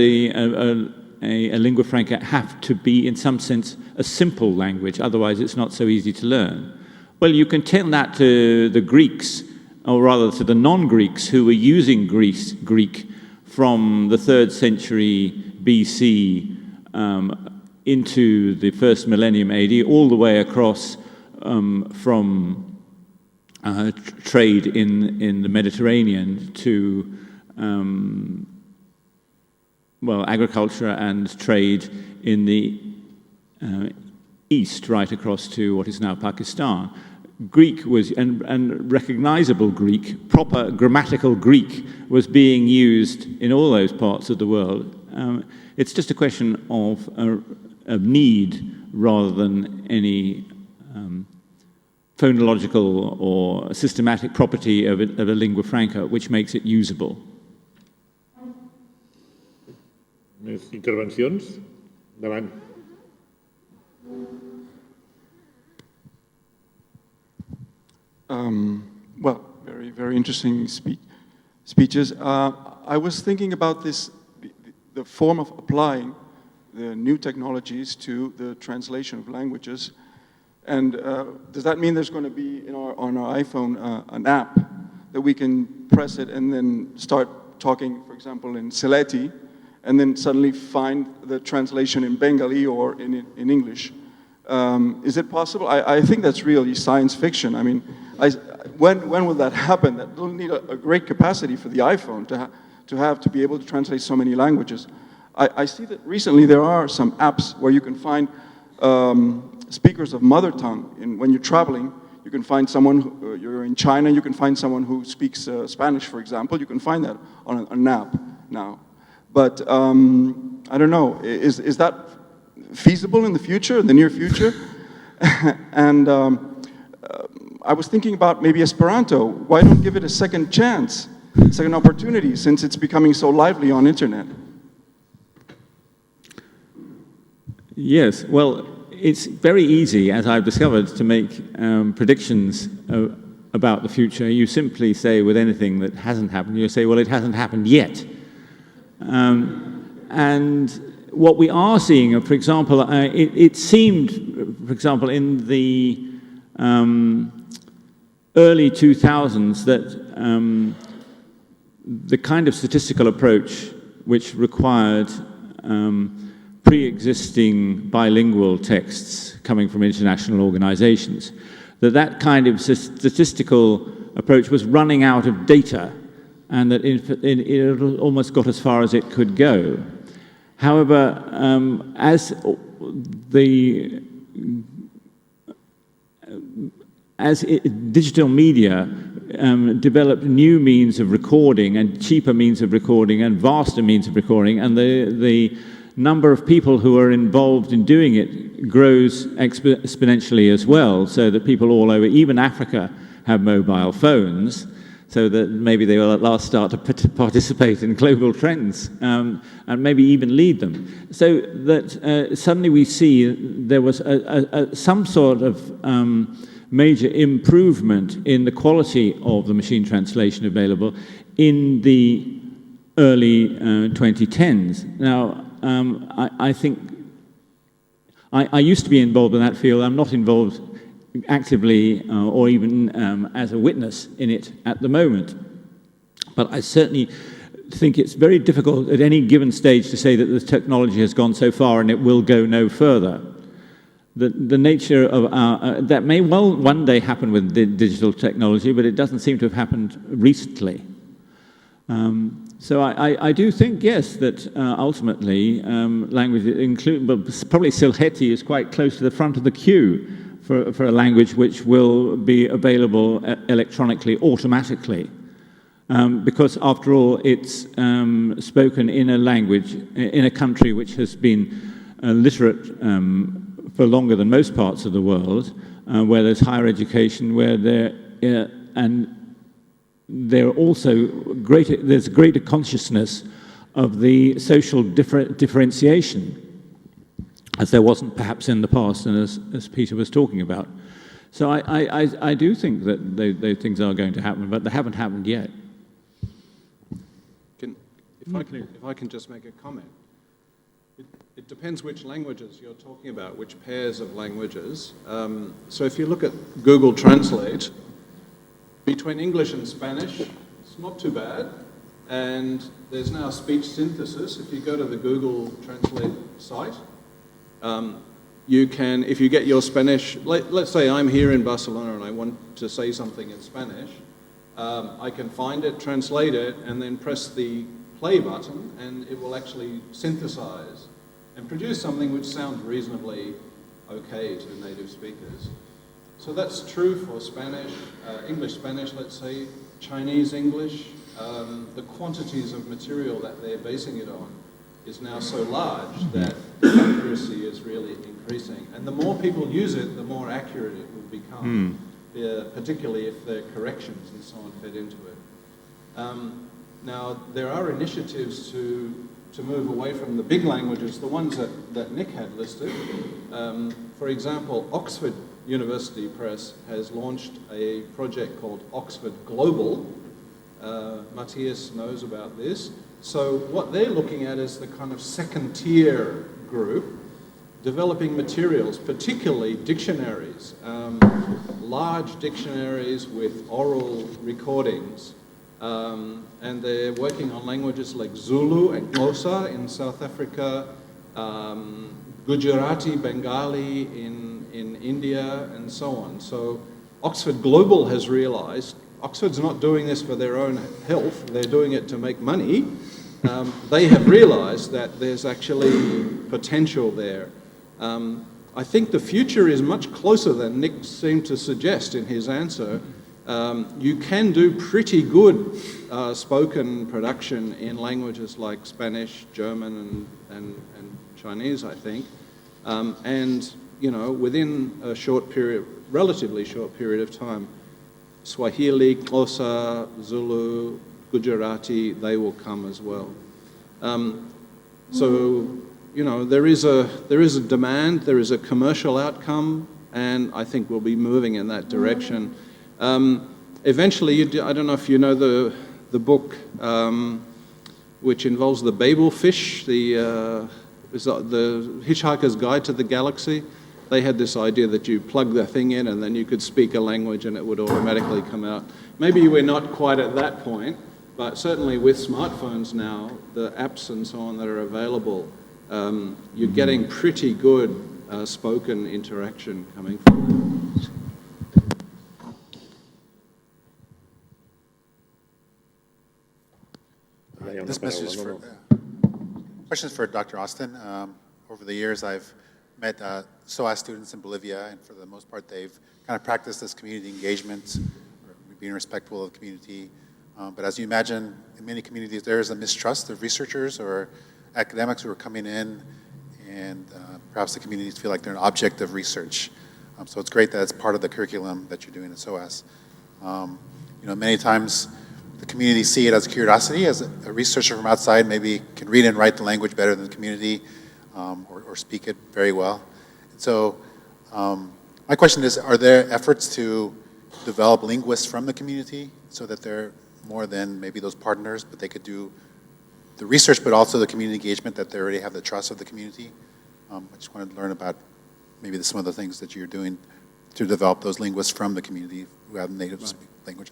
a lingua franca have to be, in some sense, a simple language, otherwise it's not so easy to learn? Well, you can tell that to the Greeks, or rather to the non-Greeks who were using Greek from the 3rd century BC into the 1st millennium AD, all the way across from trade in the Mediterranean to agriculture and trade in the east, right across to what is now Pakistan. Greek was, and recognizable Greek, proper grammatical Greek, was being used in all those parts of the world. It's just a question of need rather than any phonological or systematic property of a lingua franca which makes it usable. Més intervencions? Davant. Well, very, very interesting speeches. I was thinking about this, the form of applying the new technologies to the translation of languages. And does that mean there's going to be on our iPhone an app that we can press it and then start talking, for example, in Sylheti, and then suddenly find the translation in Bengali or in English? Is it possible? I think that's really science fiction. I mean, when will that happen? That will need a great capacity for the iPhone to be able to translate so many languages. I see that recently there are some apps where you can find speakers of mother tongue. When you're traveling, you can find someone, you're in China, you can find someone who speaks Spanish, for example. You can find that on an app now. But I don't know, is that feasible in the future, in the near future? And I was thinking about maybe Esperanto. Why don't give it a second chance, second opportunity, since it's becoming so lively on internet? Yes, well, it's very easy, as I've discovered, to make predictions about the future. You simply say with anything that hasn't happened, you say, well, it hasn't happened yet. And what we are seeing, for example, it seemed, for example, in the early 2000s that the kind of statistical approach which required pre-existing bilingual texts coming from international organizations, that kind of statistical approach was running out of data, and that it almost got as far as it could go. However, as digital media developed new means of recording and cheaper means of recording and vaster means of recording, and the number of people who are involved in doing it grows exponentially as well, so that people all over, even Africa, have mobile phones, so that maybe they will at last start to participate in global trends and maybe even lead them. So that suddenly we see there was some sort of major improvement in the quality of the machine translation available in the early 2010s. Now, I think I used to be involved in that field. I'm not involved actively or even as a witness in it at the moment. But I certainly think it's very difficult at any given stage to say that the technology has gone so far and it will go no further. The nature of that may well one day happen with digital technology, but it doesn't seem to have happened recently. So I do think, yes, that ultimately language, probably Silheti is quite close to the front of the queue for a language which will be available electronically, automatically. Because after all, it's spoken in a language, in a country which has been literate for longer than most parts of the world, where there's higher education, where there also there's greater consciousness of the social differentiation, as there wasn't perhaps in the past, and as Peter was talking about. So I do think that those things are going to happen, but they haven't happened yet. If I can just make a comment. It depends which languages you're talking about, which pairs of languages. So if you look at Google Translate, between English and Spanish, it's not too bad. And there's now speech synthesis. If you go to the Google Translate site, you can, if you get your Spanish, let's say I'm here in Barcelona and I want to say something in Spanish, I can find it, translate it, and then press the play button, and it will actually synthesize and produce something which sounds reasonably okay to native speakers. So that's true for Spanish, English-Spanish, let's say, Chinese-English. The quantities of material that they're basing it on is now so large that the accuracy is really increasing. And the more people use it, the more accurate it will become, particularly if there are corrections and so on fed into it. Now, there are initiatives to move away from the big languages, the ones that Nick had listed. For example, Oxford University Press has launched a project called Oxford Global. Matthias knows about this. So what they're looking at is the kind of second-tier group developing materials, particularly dictionaries, large dictionaries with oral recordings. And they're working on languages like Zulu and Xhosa in South Africa, Gujarati, Bengali in India, and so on. So Oxford Global has realized Oxford's not doing this for their own health, they're doing it to make money. They have realized that there's actually potential there. I think the future is much closer than Nick seemed to suggest in his answer. You can do pretty good spoken production in languages like Spanish, German, and Chinese, I think. And, you know, within a short period, relatively short period of time, Swahili, Xhosa, Zulu, Gujarati, they will come as well. So, you know, there is a demand, there is a commercial outcome, and I think we'll be moving in that direction. Eventually, I don't know if you know the book which involves the Babel fish, the Hitchhiker's Guide to the Galaxy. they had this idea that you plug the thing in and then you could speak a language and it would automatically come out. Maybe we're not quite at that point, but certainly with smartphones now, the apps and so on that are available, you're getting pretty good spoken interaction coming from them. This message is for questions for Dr. Austin. Over the years, I've met SOAS students in Bolivia, and for the most part, they've kind of practiced this community engagement, or being respectful of the community. But as you imagine, in many communities, there is a mistrust of researchers or academics who are coming in, and perhaps the communities feel like they're an object of research. So it's great that it's part of the curriculum that you're doing at SOAS. Many times, the community see it as curiosity, as a researcher from outside maybe can read and write the language better than the community, or speak it very well. And so my question is, are there efforts to develop linguists from the community so that they're more than maybe those partners, but they could do the research, but also the community engagement, that they already have the trust of the community? I just wanted to learn about maybe some of the things that you're doing to develop those linguists from the community who have native language.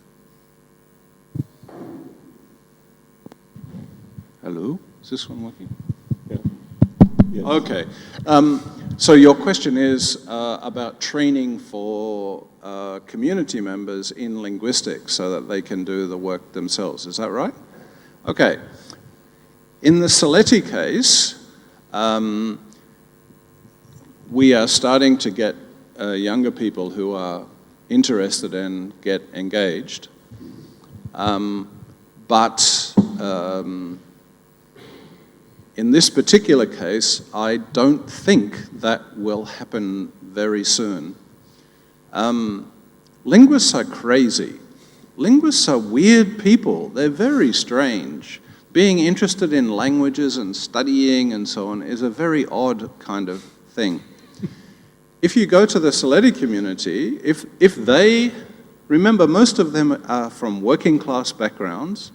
Hello, is this one working? Yeah. Yes. Okay, so your question is about training for community members in linguistics so that they can do the work themselves, is that right? Okay, in the Saletti case, we are starting to get younger people who are interested and get engaged, but in this particular case, I don't think that will happen very soon. Linguists are crazy. Linguists are weird people. They're very strange. Being interested in languages and studying and so on is a very odd kind of thing. If you go to the Saletti community, if they, remember most of them are from working class backgrounds,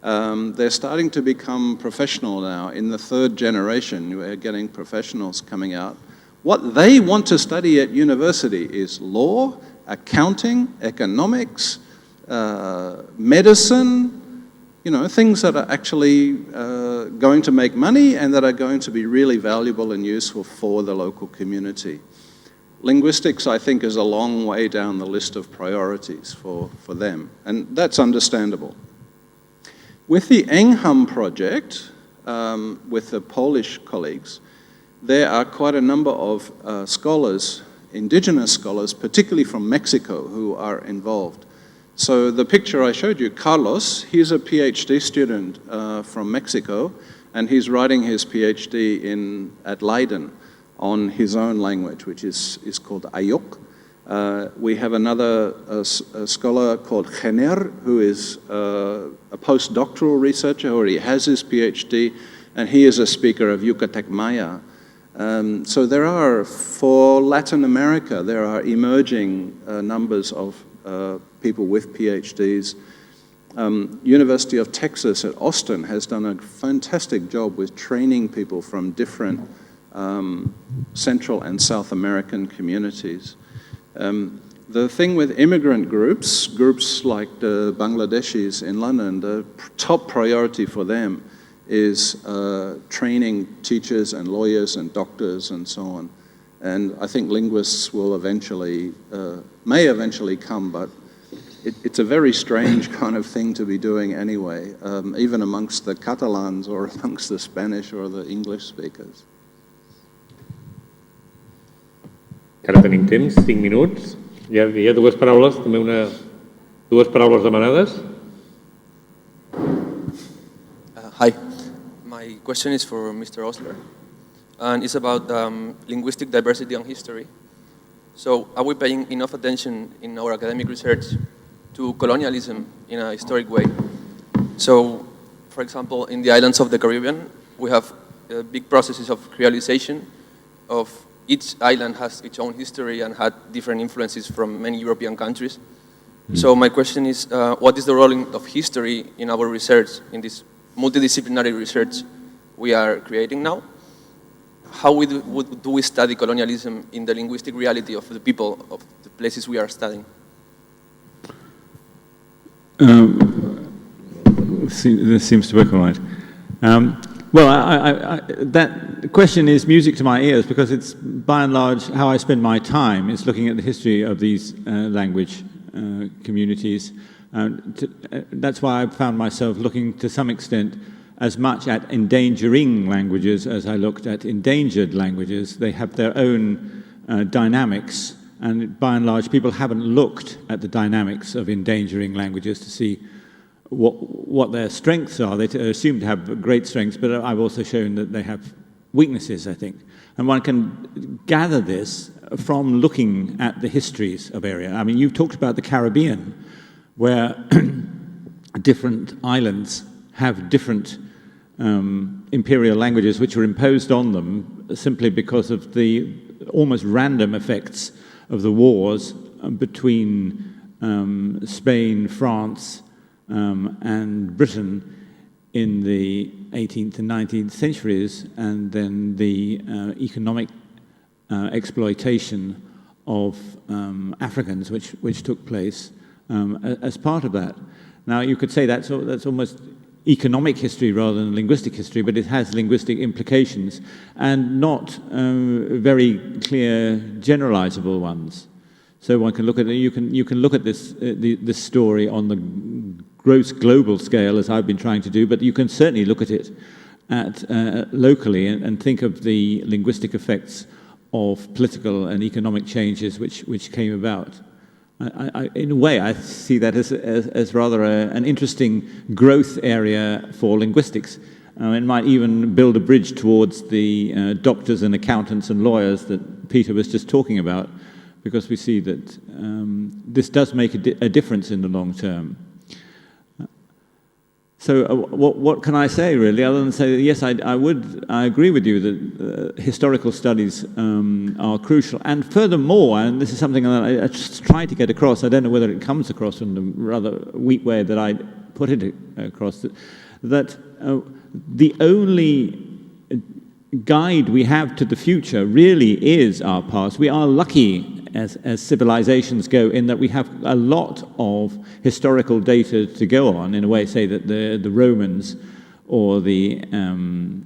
they're starting to become professional now. In the third generation, we're getting professionals coming out. What they want to study at university is law, accounting, economics, medicine, things that are actually going to make money and that are going to be really valuable and useful for the local community. Linguistics, I think, is a long way down the list of priorities for them, and that's understandable. With the ENG project, with the Polish colleagues, there are quite a number of scholars, indigenous scholars, particularly from Mexico, who are involved. So the picture I showed you, Carlos, he's a PhD student from Mexico, and he's writing his PhD at Leiden on his own language, which is called Ayuk. We have another scholar called Jenner, who is a postdoctoral researcher, or he has his PhD, and he is a speaker of Yucatec Maya. So there are, for Latin America, there are emerging numbers of people with PhDs. University of Texas at Austin has done a fantastic job with training people from different Central and South American communities. The thing with immigrant groups like the Bangladeshis in London, the top priority for them is training teachers and lawyers and doctors and so on. And I think linguists will eventually, may eventually come, but it's a very strange kind of thing to be doing anyway, even amongst the Catalans or amongst the Spanish or the English speakers. Ara tenim temps, 5 minuts. Hi ha dues paraules, també dues paraules demanades. Hi, my question is for Mr. Osler, and it's about linguistic diversity and history. So are we paying enough attention in our academic research to colonialism in a historic way? So, for example, in the islands of the Caribbean, we have big processes of creolization of each island has its own history and had different influences from many European countries. So my question is, what is the role of history in our research, in this multidisciplinary research we are creating now? how do we study colonialism in the linguistic reality of the people of the places we are studying? This seems to work all right. Well, that question is music to my ears because it's, by and large, how I spend my time is looking at the history of these language communities. That's why I've found myself looking to some extent as much at endangering languages as I looked at endangered languages. They have their own dynamics, and by and large, people haven't looked at the dynamics of endangering languages to see what their strengths are. They assume to have great strengths, but I've also shown that they have weaknesses, I think. And one can gather this from looking at the histories of area. I mean, you've talked about the Caribbean, where different islands have different imperial languages which were imposed on them simply because of the almost random effects of the wars between Spain, France, and Britain in the 18th and 19th centuries, and then the economic exploitation of Africans, which took place as part of that. Now, you could say that's almost economic history rather than linguistic history, but it has linguistic implications, and not very clear generalizable ones. So one can look at it, you can look at this story on the gross global scale, as I've been trying to do, but you can certainly look at it locally and think of the linguistic effects of political and economic changes which came about. In a way, I see that as rather an interesting growth area for linguistics. It might even build a bridge towards the doctors and accountants and lawyers that Peter was just talking about, because we see that this does make a difference in the long term. So what can I say, really, other than say that, yes, I agree with you that historical studies are crucial. And furthermore, and this is something that I just try to get across, I don't know whether it comes across in the rather weak way that I put it across, that the only guide we have to the future really is our past. We are lucky as civilizations go in that we have a lot of historical data to go on, in a way, say that the Romans or the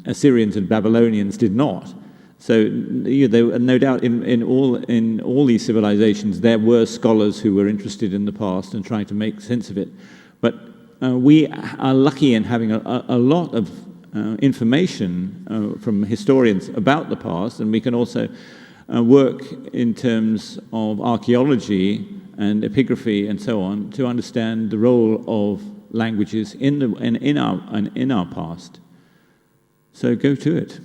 Assyrians and Babylonians did not. So no doubt in all these civilizations there were scholars who were interested in the past and trying to make sense of it. But we are lucky in having a lot of information from historians about the past, and we can also work in terms of archaeology and epigraphy and so on to understand the role of languages in our past. So go to it.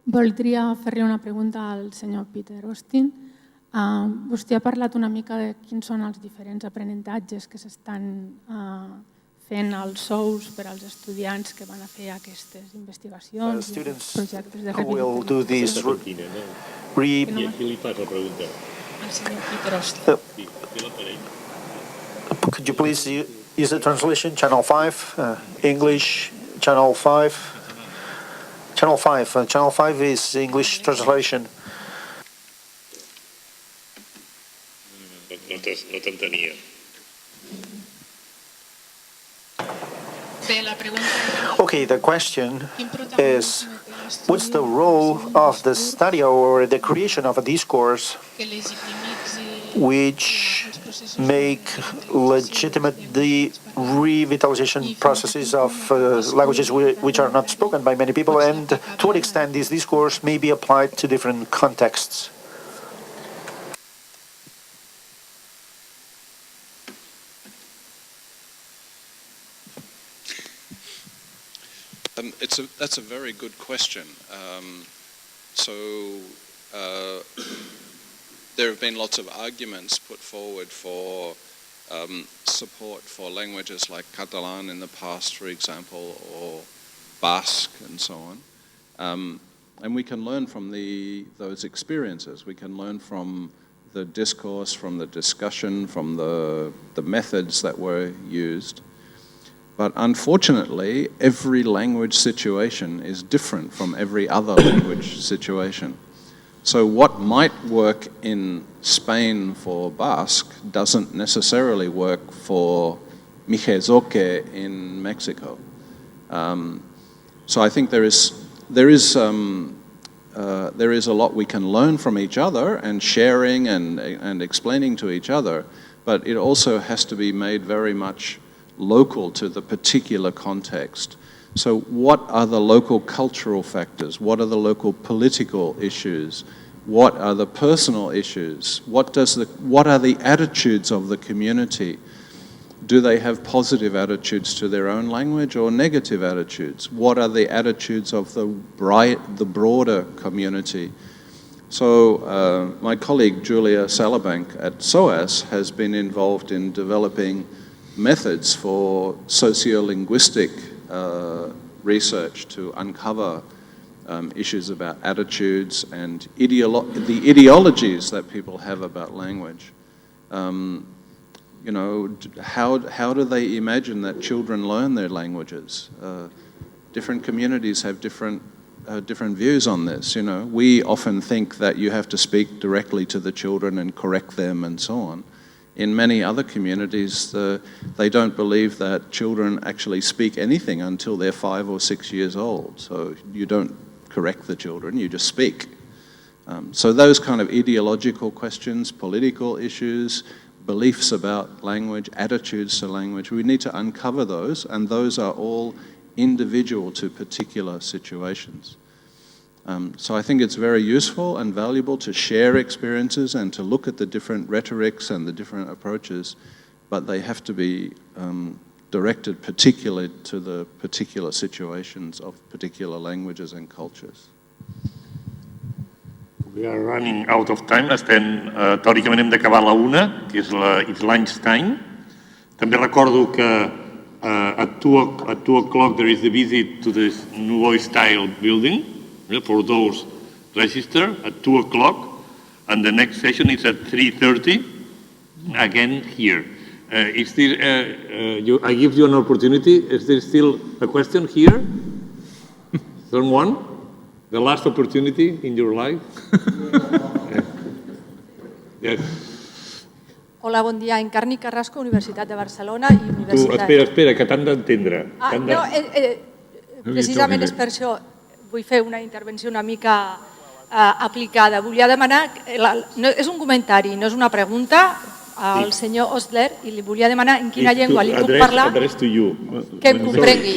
Voldria fer-li una pregunta al senyor Peter Austin. Vostè ha parlat una mica de quins són els diferents aprenentatges que s'estan fent als sous per als estudiants que van a fer aquestes investigacions i projectes de Could you please use the translation, Channel 5, English, Channel 5? Channel 5. Channel 5 is English translation. No t'entenia. Okay, the question is, what's the role of the study or the creation of a discourse which make legitimate the revitalization processes of languages which are not spoken by many people, and to what extent this discourse may be applied to different contexts? That's a very good question. There have been lots of arguments put forward for support for languages like Catalan in the past, for example, or Basque and so on. And we can learn from those experiences. We can learn from the discourse, from the discussion, from the methods that were used. But unfortunately, every language situation is different from every other language situation. So what might work in Spain for Basque doesn't necessarily work for Mijezoque in Mexico. So I think there is a lot we can learn from each other and sharing and explaining to each other, but it also has to be made very much local to the particular context. So what are the local cultural factors? What are the local political issues? What are the personal issues? What are the attitudes of the community? Do they have positive attitudes to their own language or negative attitudes? What are the attitudes of the broader community? So my colleague Julia Salabank at SOAS has been involved in developing methods for sociolinguistic research to uncover issues about attitudes and the ideologies that people have about language. You know, how do they imagine that children learn their languages? Different communities have different views on this. You know, we often think that you have to speak directly to the children and correct them and so on. In many other communities, they don't believe that children actually speak anything until they're 5 or 6 years old. So you don't correct the children, you just speak. So those kind of ideological questions, political issues, beliefs about language, attitudes to language, we need to uncover those, and those are all individual to particular situations. So I think it's very useful and valuable to share experiences and to look at the different rhetorics and the different approaches, but they have to be directed particularly to the particular situations of particular languages and cultures. We are running out of time. Teòricament hem d'acabar a la 1, que és lunchtime. També recordo que at 2 o'clock there is the visit to this Nouveau style building for those registered at 2 o'clock, and the next session is at 3:30, again here. I give you an opportunity. Is there still a question here? Someone? The last opportunity in your life? Yes. Hola, bon dia. Encarni Carrasco, Universitat de Barcelona i Universitat... Espera, que t'han d'entendre. Precisament és per això vull fer una intervenció una mica aplicada. Volia demanar... És un comentari, no és una pregunta al senyor Ostler, i li volia demanar en quina llengua li puc parlar que em comprengui.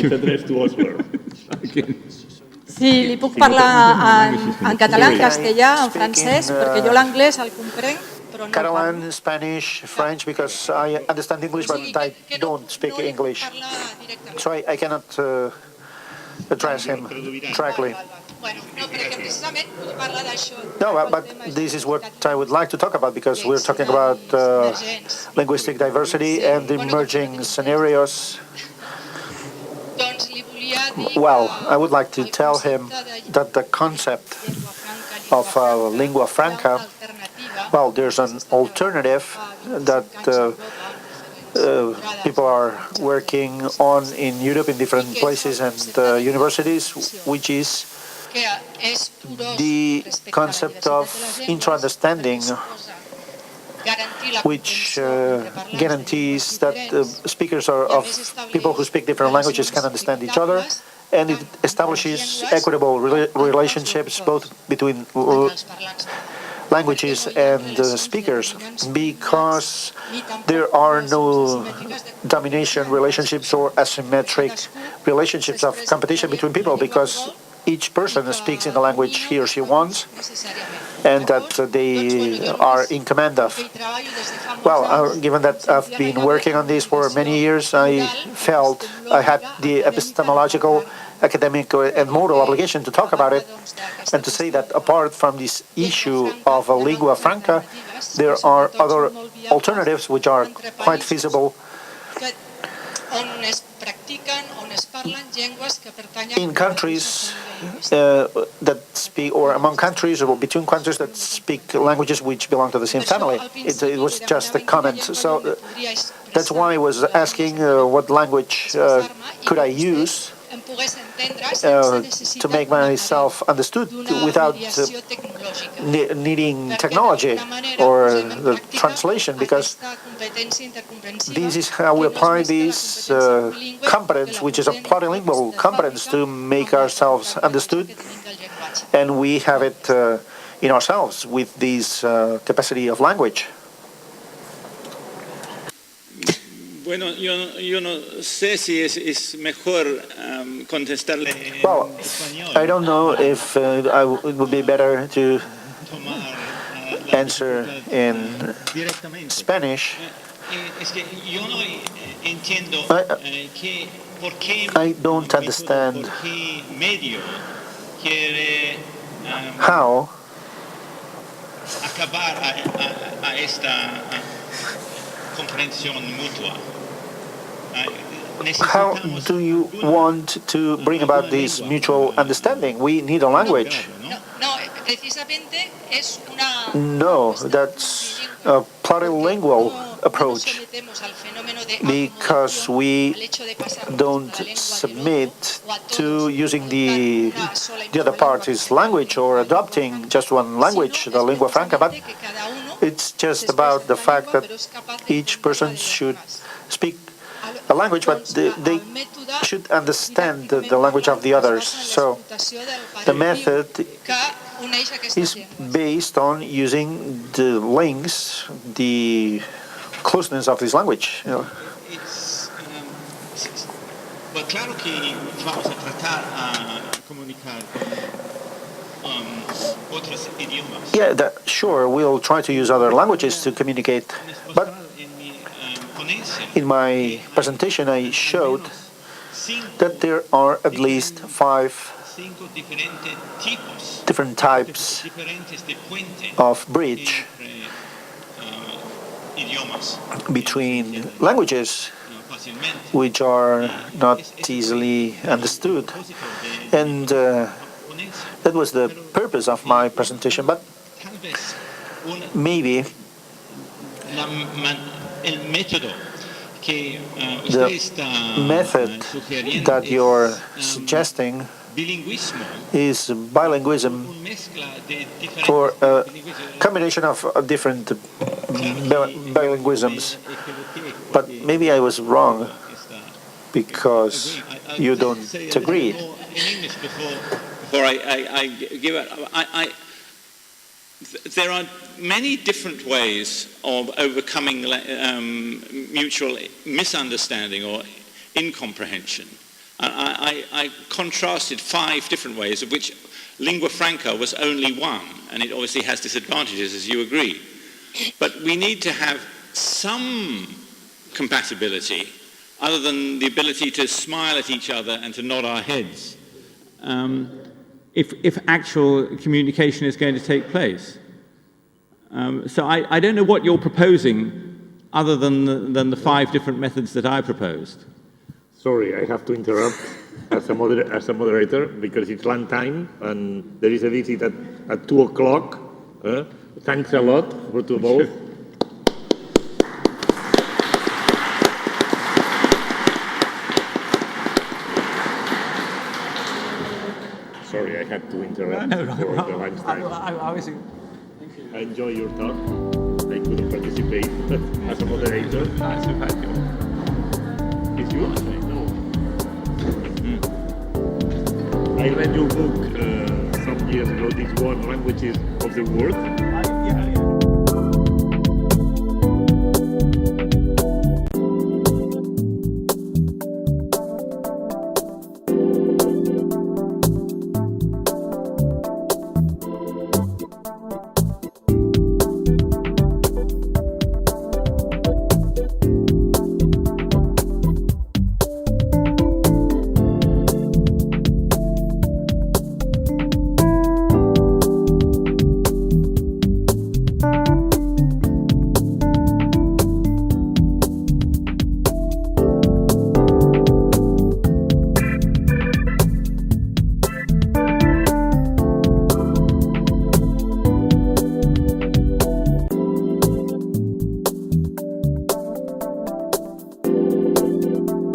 Sí, li puc parlar en català, en castellà, en francès, perquè jo l'anglès el comprenc, però no el parlo. Catalan, Spanish, French, because I understand English, but I don't speak English. So I cannot address him directly. No, but this is what I would like to talk about, because we're talking about linguistic diversity and emerging scenarios. Well, I would like to tell him that the concept of lingua franca, well, there's an alternative that people are working on in Europe in different places and universities, which is the concept of intra-understanding, which guarantees that speakers of people who speak different languages can understand each other, and it establishes equitable relationships both between languages and speakers, because there are no domination relationships or asymmetric relationships of competition between people, because each person speaks in the language he or she wants, and that they are in command of. Well, given that I've been working on this for many years, I felt I had the epistemological, academic, and moral obligation to talk about it, and to say that apart from this issue of a lingua franca, there are other alternatives which are quite feasible. On es practiquen, on es in countries that speak, or among countries, or between countries that speak languages which belong to the same family. It was just a comment. So that's why I was asking what language could I use to make myself understood without needing technology or the translation, because this is how we apply this competence, which is a plurilingual competence, to make ourselves understood, and we have it in ourselves with this capacity of language. Bueno, yo no sé si es mejor contestarle en Well, español. I don't know if it would be better to answer in Spanish. Es que yo no entiendo por qué I don't understand por qué medio quiere how acabar a esta comprensión mutua. How do you want to bring about this mutual understanding? We need a language. No, that's a plurilingual approach, because we don't submit to using the other party's language or adopting just one language, the lingua franca, but it's just about the fact that each person should speak a language, but they should understand the language of the others. So the method is based on using the links, the closeness of this language. Well, claro que vamos a tratar a comunicar con otros idiomas. Yeah, sure, we'll try to use other languages to communicate, but in my presentation I showed that there are at least 5 different types of bridge between languages which are not easily understood. And that was the purpose of my presentation. But maybe the method that you're suggesting is bilingualism, or a combination of different bilingualisms. But maybe I was wrong, because you don't agree. Before I give it, there are many different ways of overcoming mutual misunderstanding or incomprehension. I contrasted 5 different ways, of which lingua franca was only one, and it obviously has disadvantages, as you agree. But we need to have some compatibility, other than the ability to smile at each other and to nod our heads, if actual communication is going to take place. So I don't know what you're proposing, other than the 5 different methods that I proposed. Sorry, I have to interrupt as a moderator, because it's lunch time and there is a visit at 2 o'clock. Thanks a lot for to both. Sorry, I had to interrupt for the lunch time. I enjoy your talk. I couldn't participate as a moderator. It's yours? No. I read your book some years ago, These World Languages of the World.